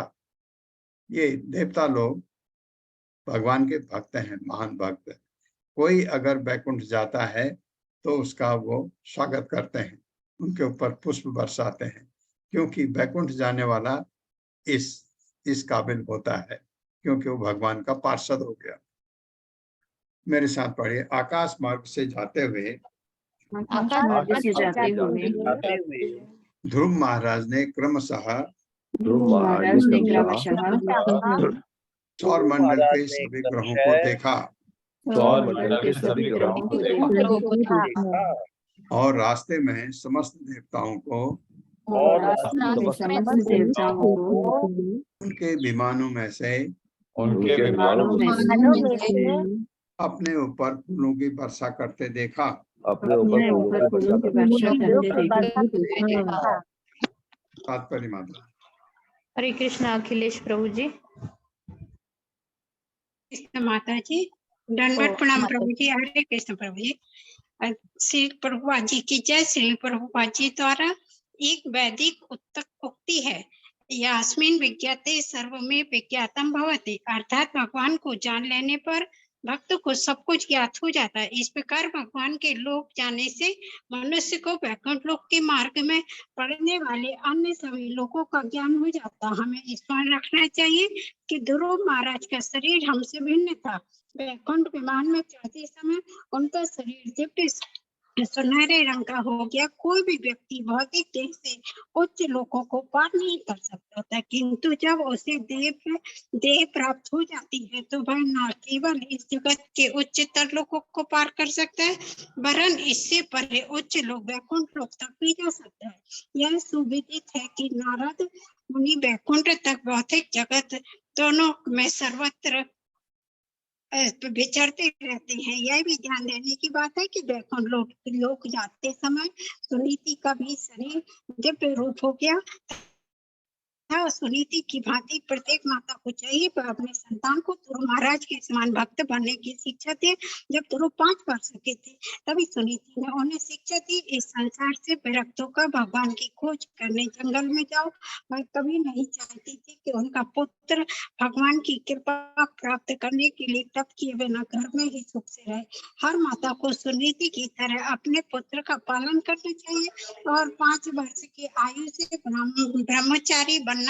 ये देवता लोग भगवान के भक्त हैं, महान भक्त। कोई अगर बैकुंठ जाता है तो उसका वो स्वागत करते हैं, उनके ऊपर पुष्प बरसाते हैं, क्योंकि बैकुंठ जाने वाला इस काबिल होता है, क्योंकि वो भगवान का पार्षद हो गया। मेरे साथ पढ़िए, आकाश मार्ग से जाते हुए ध्रुव महाराज ने क्रमशः सौर मंडल के सभी ग्रहों को देखा और रास्ते में समस्त देवताओं को उनके विमानों में से अपने ऊपर फूलों की वर्षा करते देखा। तात्पर्य माता। हरे कृष्ण अखिलेश प्रभु जी। कृष्ण माता जी, दंडवत प्रणाम प्रभु जी। हरे कृष्ण प्रभु जी। श्री प्रभुपाद जी की जय। श्री प्रभुपाद जी द्वारा एक वैदिक उक्ति है, यास्मिन विज्ञाते सर्वमेव विज्ञातम भवति, अर्थात भगवान को जान लेने पर भक्त को सब कुछ ज्ञात हो जाता है। इस प्रकार भगवान के लोक जाने से मनुष्य को वैकुंठ लोक के मार्ग में पड़ने वाले अन्य सभी लोगों का ज्ञान हो जाता है। हमें स्मरण रखना चाहिए कि ध्रुव महाराज का शरीर हमसे भिन्न था। वैकुंठ विमान में चढ़ते समय उनका शरीर दिव्य सुनहरे रंग का हो गया। कोई भी व्यक्ति भौतिक देह से उच्च लोकों को पार नहीं कर सकता था, किंतु जब उसे देह प्राप्त हो जाती है तो वह न केवल इस जगत के उच्चतर लोकों को पार कर सकता है, वरन इससे परे उच्च लोक वैकुंठ लोक तक भी जा सकता है। यह सुविदित है कि नारद मुनि वैकुंठ तक भौतिक जगत दोनों में सर्वत्र विचरते रहते हैं। यह भी ध्यान देने की बात है कि वैकुंठ लोक जाते समय सुनीति का भी शरीर दिव्य रूप हो गया। सुनीति की भांति प्रत्येक माता को चाहिए वह अपने संतान को ध्रुव महाराज के समान भक्त बनने की शिक्षा दे। जब ध्रुव 5 वर्ष के थे तभी सुनीति ने उन्हें शिक्षा दी, इस संसार से विरक्त होकर भगवान की खोज करने जंगल में जाओ। वह कभी नहीं चाहती थी कि उनका पुत्र भगवान की कृपा प्राप्त करने के लिए तप किए बिना घर में ही सुख से रहे। हर माता को सुनीति की तरह अपने पुत्र का पालन करना चाहिए और 5 वर्ष की आयु से ब्रह्मचारी बनने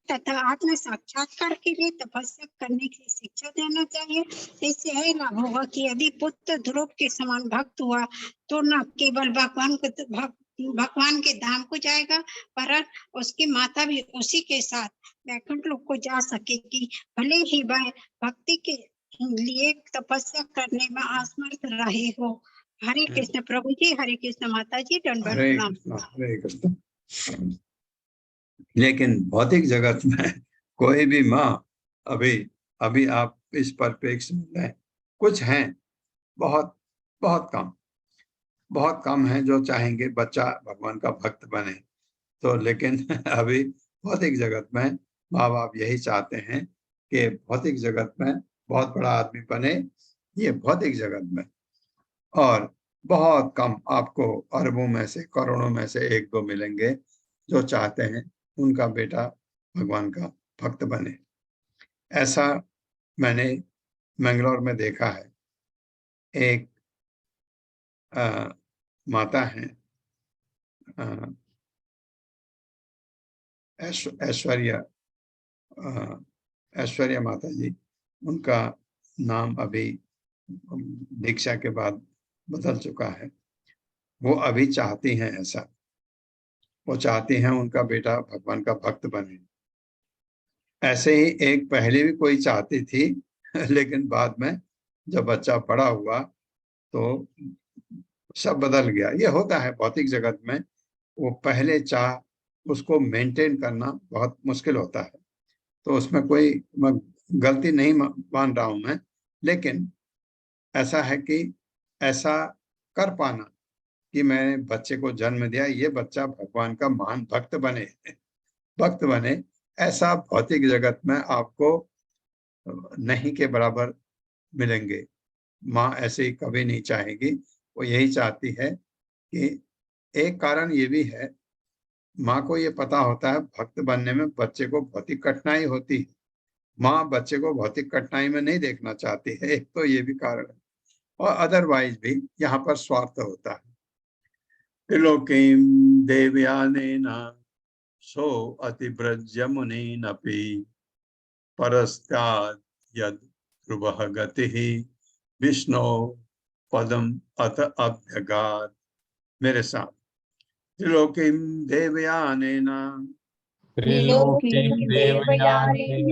तथा आत्म साक्षात्कार के लिए तपस्या करने की शिक्षा देना चाहिए। इससे यह लाभ होगा कि यदि पुत्र ध्रुव के समान भक्त हुआ तो न केवल भगवान के धाम को जाएगा, पर उसकी माता भी उसी के साथ वैकुंठ लोक को जा सकेगी, भले ही वह भक्ति के लिए तपस्या करने में असमर्थ रहे हो। हरे कृष्ण प्रभु जी। हरे कृष्ण माता जी। दंडवत प्रणाम। हरे कृष्ण। लेकिन भौतिक जगत में कोई भी माँ अभी आप इस परिप्रेक्ष्य में लें, कुछ हैं, बहुत कम हैं जो चाहेंगे बच्चा भगवान का भक्त बने। तो लेकिन अभी भौतिक जगत में माँ बाप यही चाहते हैं कि भौतिक जगत में बहुत बड़ा आदमी बने, ये भौतिक जगत में। और बहुत कम, आपको अरबों में से करोड़ों में से 1-2 मिलेंगे जो चाहते हैं उनका बेटा भगवान का भक्त बने। ऐसा मैंने मैंगलोर में देखा है। एक माता है ऐश्वर्या माता जी, उनका नाम अभी दीक्षा के बाद बदल चुका है। वो अभी चाहती हैं ऐसा, वो चाहती हैं उनका बेटा भगवान का भक्त बने। ऐसे ही एक पहले भी कोई चाहती थी लेकिन बाद में जब बच्चा बड़ा हुआ तो सब बदल गया। ये होता है भौतिक जगत में, वो पहले चाह उसको मेंटेन करना बहुत मुश्किल होता है। तो उसमें कोई गलती नहीं मान रहा हूं मैं, लेकिन ऐसा है कि ऐसा कर पाना कि मैंने बच्चे को जन्म दिया, ये बच्चा भगवान का महान भक्त बने, ऐसा भौतिक जगत में आपको नहीं के बराबर मिलेंगे। माँ ऐसे ही कभी नहीं चाहेगी, वो यही चाहती है कि एक कारण ये भी है, माँ को ये पता होता है भक्त बनने में बच्चे को भौतिक कठिनाई होती है। माँ बच्चे को भौतिक कठिनाई में नहीं देखना चाहती है, एक तो ये भी कारण है, और अदरवाइज भी यहाँ पर स्वार्थ होता है। त्रिलोकीं देवयानेन सो अतिव्रज्य मुनीनपि परस्ताद् यद् ध्रुवः गतिः विष्णो पदम अत अभ्यगात्। मेरे साथ, त्रिलोकीं देवयानेन त्रिलोकीं देवयानेन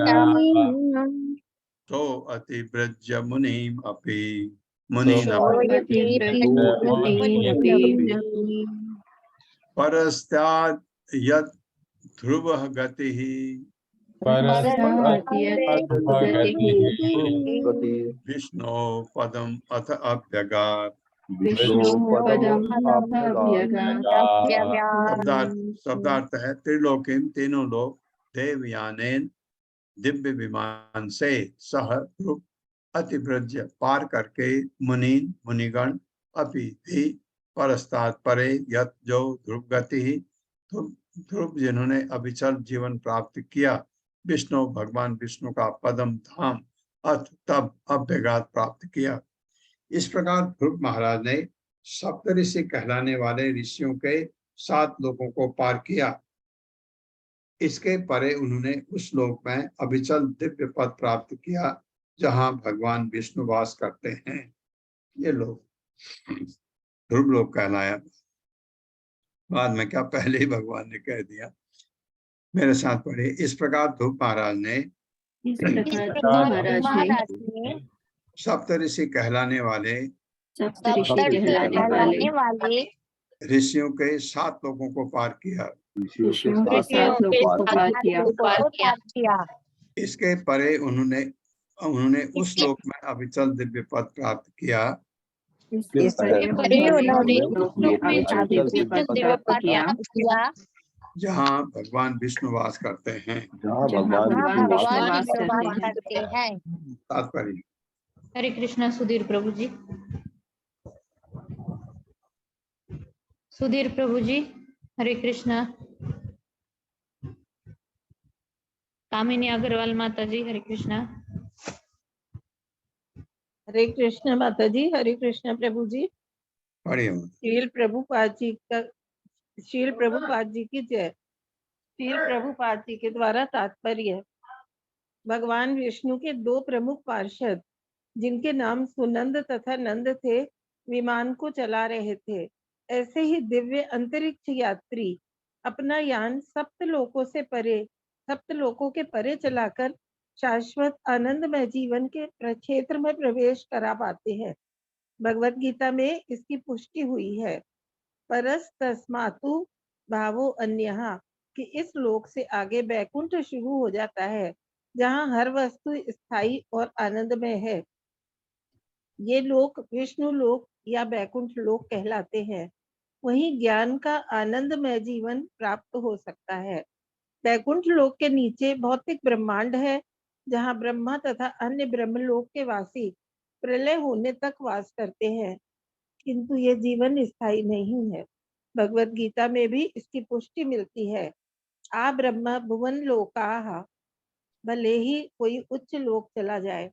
तो अतिव्रज्य मुनिम् अपि परस्ताद् यद् ध्रुवः गतिः विष्णो पदम अथ अभ्यगात्। शब्दार्थ है त्रिलोकीम, तीनों लोग, देवयानेन, दिव्य विमान से, सह ध्रुव, अतिव्रज्य, पार करके, मुनीन, मुनिगण, अपि भी, परस्तात् परे, यत जो ध्रुव गति ही, ध्रुव जिन्होंने अविचल जीवन प्राप्त किया, विष्णु भगवान विष्णु का पदम धाम, अथ तब अभ्यगात प्राप्त किया। इस प्रकार ध्रुव महाराज ने सप्तऋषि कहलाने वाले ऋषियों के 7 लोगों को पार किया। इसके परे उन्होंने उस लोक में अविचल दिव्य पद प्राप्त किया जहां भगवान विष्णु वास करते हैं। ये लोग ध्रुव लोक कहलाया। बाद में क्या, पहले ही भगवान ने कह दिया। मेरे साथ पढ़े। इस प्रकार ध्रुव महाराज ने सप्तऋषि कहलाने वाले ऋषियों के 7 लोगों को पार किया। इसके परे उन्होंने उस लोक में अविचल दिव्य पद प्राप्त किया जहाँ भगवान विष्णु वास करते हैं। तात्पर्य। हरे कृष्णा सुधीर प्रभु जी। सुधीर प्रभु जी हरे कृष्णा। कामिनी अग्रवाल माता जी हरे कृष्णा। हरे कृष्ण माता जी। हरे कृष्ण प्रभु जी। शील प्रभुपाद जी की जय। शील प्रभुपाद जी के द्वारा तात्पर्य, भगवान विष्णु के 2 प्रमुख पार्षद जिनके नाम सुनंद तथा नंद थे, विमान को चला रहे थे। ऐसे ही दिव्य अंतरिक्ष यात्री अपना यान सप्त लोकों के परे चलाकर शाश्वत आनंदमय जीवन के क्षेत्र में प्रवेश करा पाते हैं। भगवत गीता में इसकी पुष्टि हुई है। परस तस्मातु भावो अन्यहा, कि इस लोक से आगे बैकुंठ शुरू हो जाता है जहाँ हर वस्तु स्थायी और आनंदमय है। ये लोक विष्णु लोक या बैकुंठ लोक कहलाते हैं। वहीं ज्ञान का आनंदमय जीवन प्राप्त हो सकता है। बैकुंठ लोक के नीचे भौतिक ब्रह्मांड है जहाँ ब्रह्मा तथा अन्य ब्रह्मलोक के वासी प्रलय होने तक वास करते हैं, किंतु ये जीवन स्थायी नहीं है। भगवत गीता में भी इसकी पुष्टि मिलती है। आ ब्रह्म भुवन लोकाः, भले ही कोई उच्च लोक चला जाए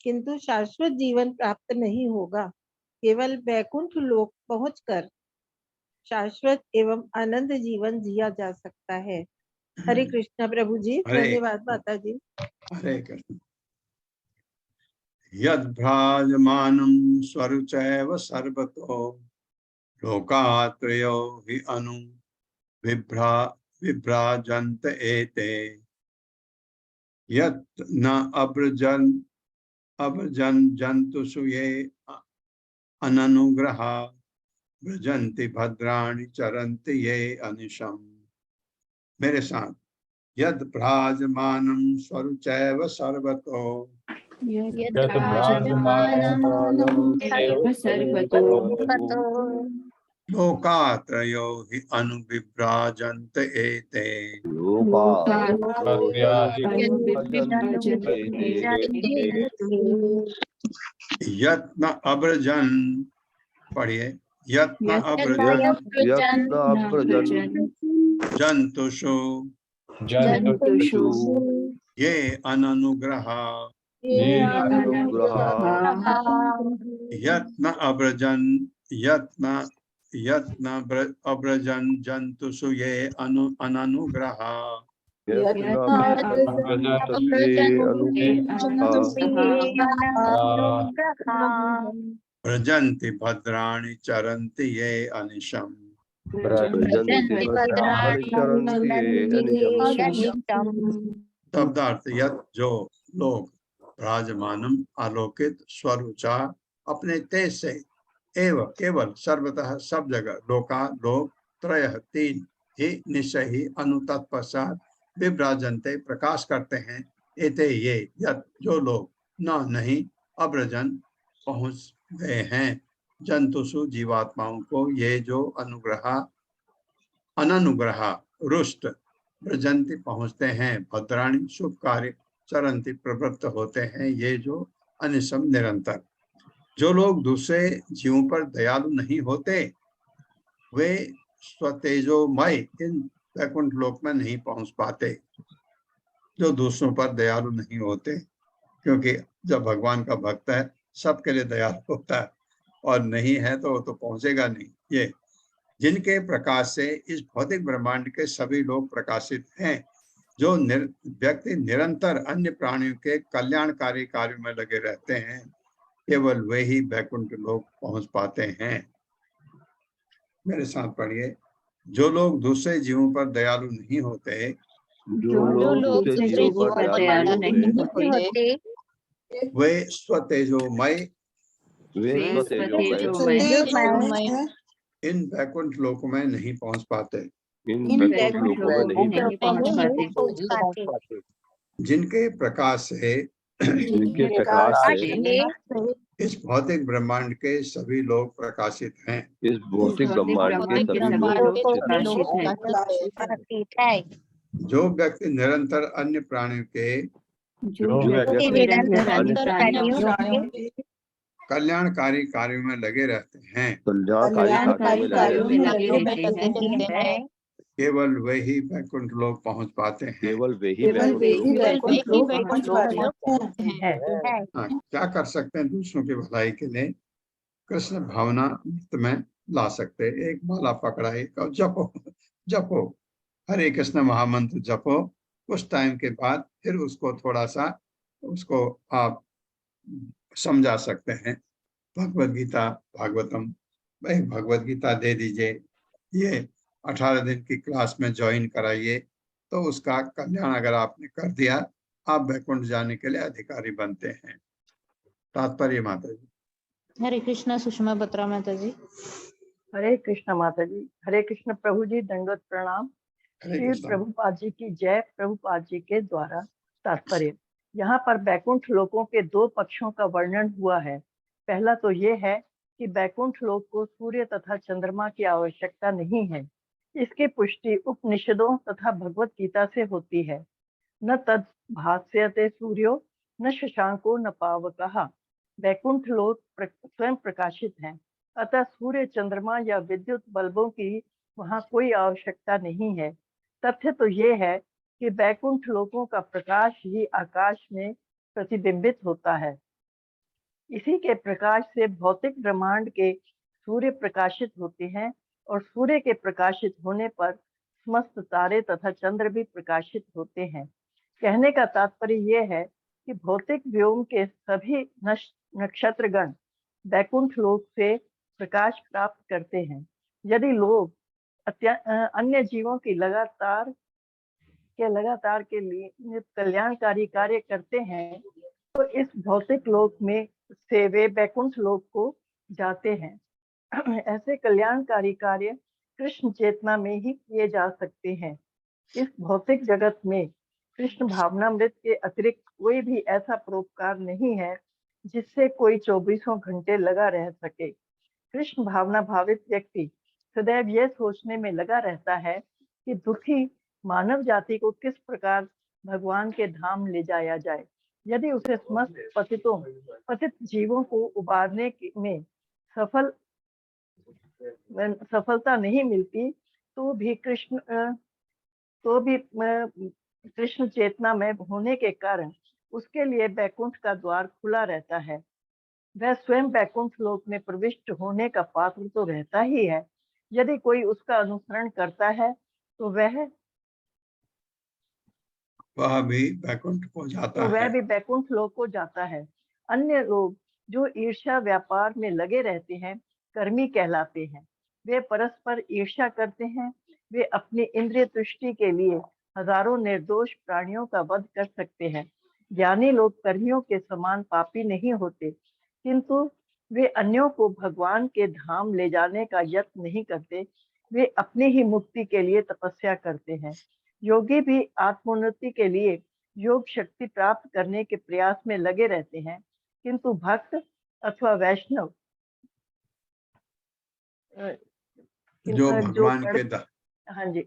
किंतु शाश्वत जीवन प्राप्त नहीं होगा। केवल बैकुंठ लोक पहुंचकर शाश्वत एवं आनंद जीवन जिया जा सकता है। हरे कृष्णा प्रभु जी। धन्यवाद माता जी। हरे कृष्ण। यद्भ्राजमानं स्वरुचैव सर्वतो लोकात्रयो हि अनु विभ्राजन्त एते यत् न अब्रजन जंतुषु ये अननुग्रह ब्रजन्ति भद्राणि चरन्ति ये अनिशम। मेरे साथ, यद भ्राजमानं स्वरुचैव सर्वतो लोकात्रयो हि अनुविभ्राजन्त एते यत्न अब्रजन, पढ़िए, यत्न अब्रजन जंतुषु ये अननुग्रह यत्न अब्रजन अब्रजन जंतुषु ये अननुग्रह ब्रजन्ति भद्राणि चरन्ति ये अनिशम। शब्दार्थ, यत् जो लोग राजमानम आलोकित स्वरुचा अपने तेज से एवं केवल सर्वतः सब जगह लोका लोक त्रय तीन ही निश्चय ही अनुतत्पश्चात विभ्राजन्ते प्रकाश करते हैं। एते ये यत् जो लोग न नहीं अब्रजन पहुंच गए हैं जंतुषु जीवात्माओं को ये जो अननुग्रह रुष्ट ब्रजंती पहुंचते हैं भद्राणी शुभ कार्य चरंती प्रवृत्त होते हैं ये जो अनिशम निरंतर। जो लोग दूसरे जीवों पर दयालु नहीं होते वे स्वतेजोमय इन वैकुंठ लोक में नहीं पहुंच पाते। जो दूसरों पर दयालु नहीं होते, क्योंकि जब भगवान का भक्त है सबके लिए दयालु होता है और नहीं है तो पहुंचेगा नहीं। ये जिनके प्रकाश से इस भौतिक ब्रह्मांड के सभी लोग प्रकाशित हैं, जो व्यक्ति निरंतर अन्य प्राणियों के कल्याणकारी कार्यों में लगे रहते हैं, केवल वे ही वैकुंठ लोक पहुंच पाते हैं। मेरे साथ पढ़िए, जो लोग दूसरे जीवों पर दयालु नहीं होते वे स्वतेजोमय इन वैकुंठ लोकों में नहीं पहुंच पाते। जिनके प्रकाश से इस भौतिक ब्रह्मांड के सभी लोग प्रकाशित हैं। इस भौतिक ब्रह्मांड के सभी लोग प्रकाशित है। जो व्यक्ति निरंतर अन्य प्राणियों के कल्याणकारी कार्यों में लगे रहते हैं, केवल वही वैकुंठ लोक पहुंच पाते हैं। केवल वही क्या कर सकते हैं दूसरों की भलाई के लिए? कृष्ण भावना में ला सकते हैं। एक माला पकड़ा, एक जपो जपो हरे कृष्ण महामंत्र जपो। कुछ टाइम के बाद फिर उसको थोड़ा सा उसको आप समझा सकते हैं। भगवत गीता भागवतम, भाई भगवत गीता दे दीजिए, ये 18 दिन की क्लास में ज्वाइन कराइए, तो उसका कल्याण अगर आपने कर दिया, आप वैकुंठ जाने के लिए अधिकारी बनते हैं। तात्पर्य माता जी। हरे कृष्णा सुषमा बत्रा माता जी। हरे कृष्ण माता जी। हरे कृष्ण प्रभु जी, दंडवत प्रणाम। श्री प्रभुपाद जी की जय। प्रभुपाद जी के द्वारा तात्पर्य। यहाँ पर वैकुंठ लोकों के दो पक्षों का वर्णन हुआ है। पहला तो ये है कि वैकुंठ लोक को सूर्य तथा चंद्रमा की आवश्यकता नहीं है। इसकी पुष्टि उपनिषदों तथा भगवत गीता से होती है। न तद भास्यते सूर्यो न शशांको न पावकः। वैकुंठ लोक स्वयं प्रकाशित हैं, अतः सूर्य चंद्रमा या विद्युत बल्बों की वहाँ कोई आवश्यकता नहीं है। तथ्य तो ये है कि वैकुंठ लोकों का प्रकाश ही आकाश में प्रतिबिंबित होता है। इसी के प्रकाश से भौतिक ब्रह्मांड के सूर्य प्रकाशित होते हैं और सूर्य के प्रकाशित होने पर समस्त तारे तथा चंद्र भी प्रकाशित होते हैं। कहने का तात्पर्य यह है कि भौतिक व्योम के सभी नक्षत्रगण वैकुंठ लोक से प्रकाश प्राप्त करते हैं। यदि लोग अन्य जीवों की लगातार के लगातार के लिए कल्याणकारी कार्य करते हैं तो इस भौतिक लोक में से वे बैकुंठ लोक को जाते हैं। ऐसे कल्याणकारी कार्य कृष्ण चेतना में ही किए जा सकते हैं। इस भौतिक जगत में कृष्ण भावनामृत के अतिरिक्त कोई भी ऐसा परोपकार नहीं है जिससे कोई 24 घंटे लगा रह सके। कृष्ण भावना भावित व्यक्ति सदैव यह सोचने में लगा रहता है कि दुखी मानव जाति को किस प्रकार भगवान के धाम ले जाया जाए। यदि उसे समस्त पतित जीवों को उबारने में सफलता नहीं मिलती तो भी कृष्ण चेतना में होने के कारण उसके लिए बैकुंठ का द्वार खुला रहता है। वह स्वयं बैकुंठ लोक में प्रविष्ट होने का पात्र तो रहता ही है। यदि कोई उसका अनुसरण करता है तो वह भी बैकुंठ को जाता तो वह है। भी बैकुंठ लोक को जाता है। अन्य लोग जो ईर्ष्या व्यापार में लगे रहते हैं कर्मी कहलाते हैं। वे परस्पर ईर्ष्या करते हैं। वे अपनी इंद्रिय तुष्टि के लिए हजारों निर्दोष प्राणियों का वध कर सकते हैं। ज्ञानी लोग कर्मियों के समान पापी नहीं होते, किंतु वे अन्यों को भगवान के धाम ले जाने का यत्न नहीं करते। वे अपनी ही मुक्ति के लिए तपस्या करते हैं। योगी भी आत्मोन्नति के लिए योग शक्ति प्राप्त करने के प्रयास में लगे रहते हैं, किंतु भक्त अथवा वैष्णव जो भगवान के हाँ जी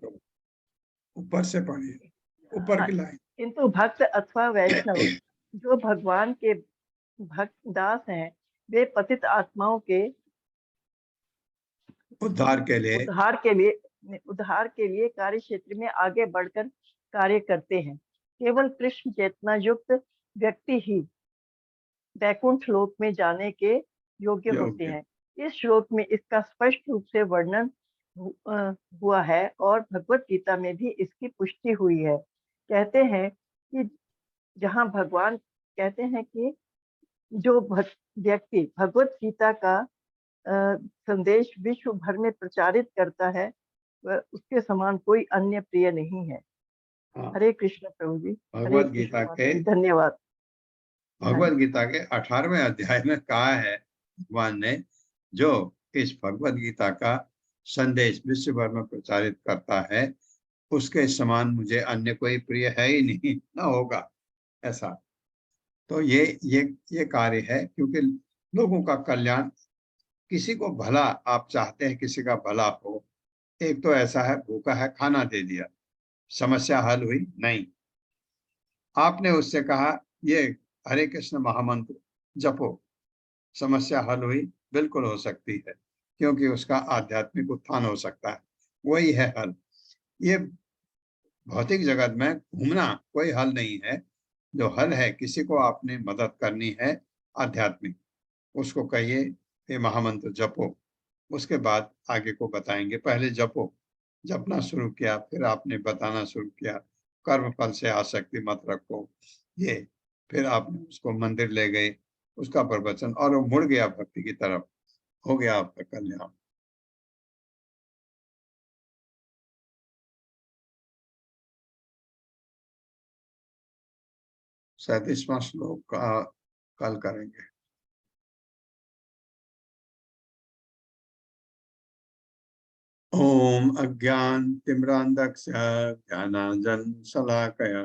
ऊपर से पढ़िए, ऊपर की लाइन। किंतु भक्त अथवा वैष्णव जो भगवान के भक्त दास हैं, वे पतित आत्माओं के उद्धार के लिए कार्य क्षेत्र में आगे बढ़कर कार्य करते हैं। केवल कृष्ण चेतना युक्त व्यक्ति ही बैकुंठ लोक में जाने के योग्य होते हैं। इस श्लोक में इसका स्पष्ट रूप से वर्णन हुआ है और भगवत गीता में भी इसकी पुष्टि हुई है। कहते हैं कि जहाँ भगवान कहते हैं कि जो व्यक्ति भगवत गीता का संदेश विश्व भर में प्रचारित करता है वह उसके समान कोई अन्य प्रिय नहीं है। हरे कृष्ण प्रभु जी। भगवत गीता के धन्यवाद। भगवत गीता के 18वें अध्याय में कहा है भगवान ने, जो इस भगवत गीता का संदेश विश्व भर में प्रचारित करता है उसके समान मुझे अन्य कोई प्रिय है ही नहीं, ना होगा ऐसा। तो ये कार्य है, क्योंकि लोगों का कल्याण, किसी को भला आप चाहते हैं, किसी का भला हो। एक तो ऐसा है भूखा है, खाना दे दिया, समस्या हल हुई नहीं। आपने उससे कहा ये हरे कृष्ण महामंत्र जपो, समस्या हल हुई, बिल्कुल हो सकती है, क्योंकि उसका आध्यात्मिक उत्थान हो सकता है, वही है हल। ये भौतिक जगत में घूमना कोई हल नहीं है। जो हल है, किसी को आपने मदद करनी है आध्यात्मिक, उसको कहिए ये महामंत्र जपो, उसके बाद आगे को बताएंगे। पहले जपो, जपना शुरू किया, फिर आपने बताना शुरू किया कर्म फल से आसक्ति मत रखो, ये फिर आपने उसको मंदिर ले गए, उसका प्रवचन, और वो मुड़ गया भक्ति की तरफ, हो गया आपका कल्याण। सैंतीसवां श्लोक का कल करेंगे। ओम अज्ञानतिमिरान्धस्य ज्ञानाञ्जनशलाकया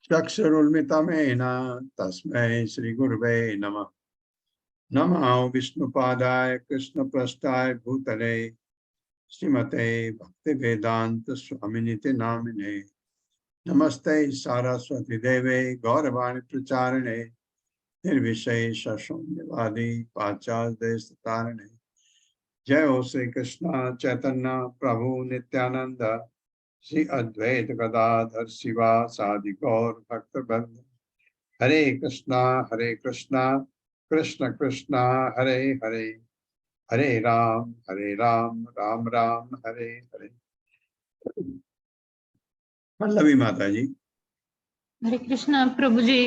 चक्षुरुन्मिलितं तस्मै श्रीगुरवे नमः। नमः विष्णुपादाय कृष्णप्रेष्ठाय भूतले श्रीमते भक्तिवेदांत स्वामिनिति नामिने। नमस्ते सारस्वती देवे गौरवाणी प्रचारिणे निर्विशेष शून्यवादी पाश्चात्य देशतारिणे। जय हो श्री कृष्ण चैतन्य प्रभु नित्यानंद श्री अद्वैत गदाधर शिवा सादि गौर भक्तवृंद। हरे कृष्णा कृष्ण कृष्णा हरे हरे, हरे राम राम राम हरे हरे। पल्लवी माता जी। हरे कृष्णा प्रभु जी।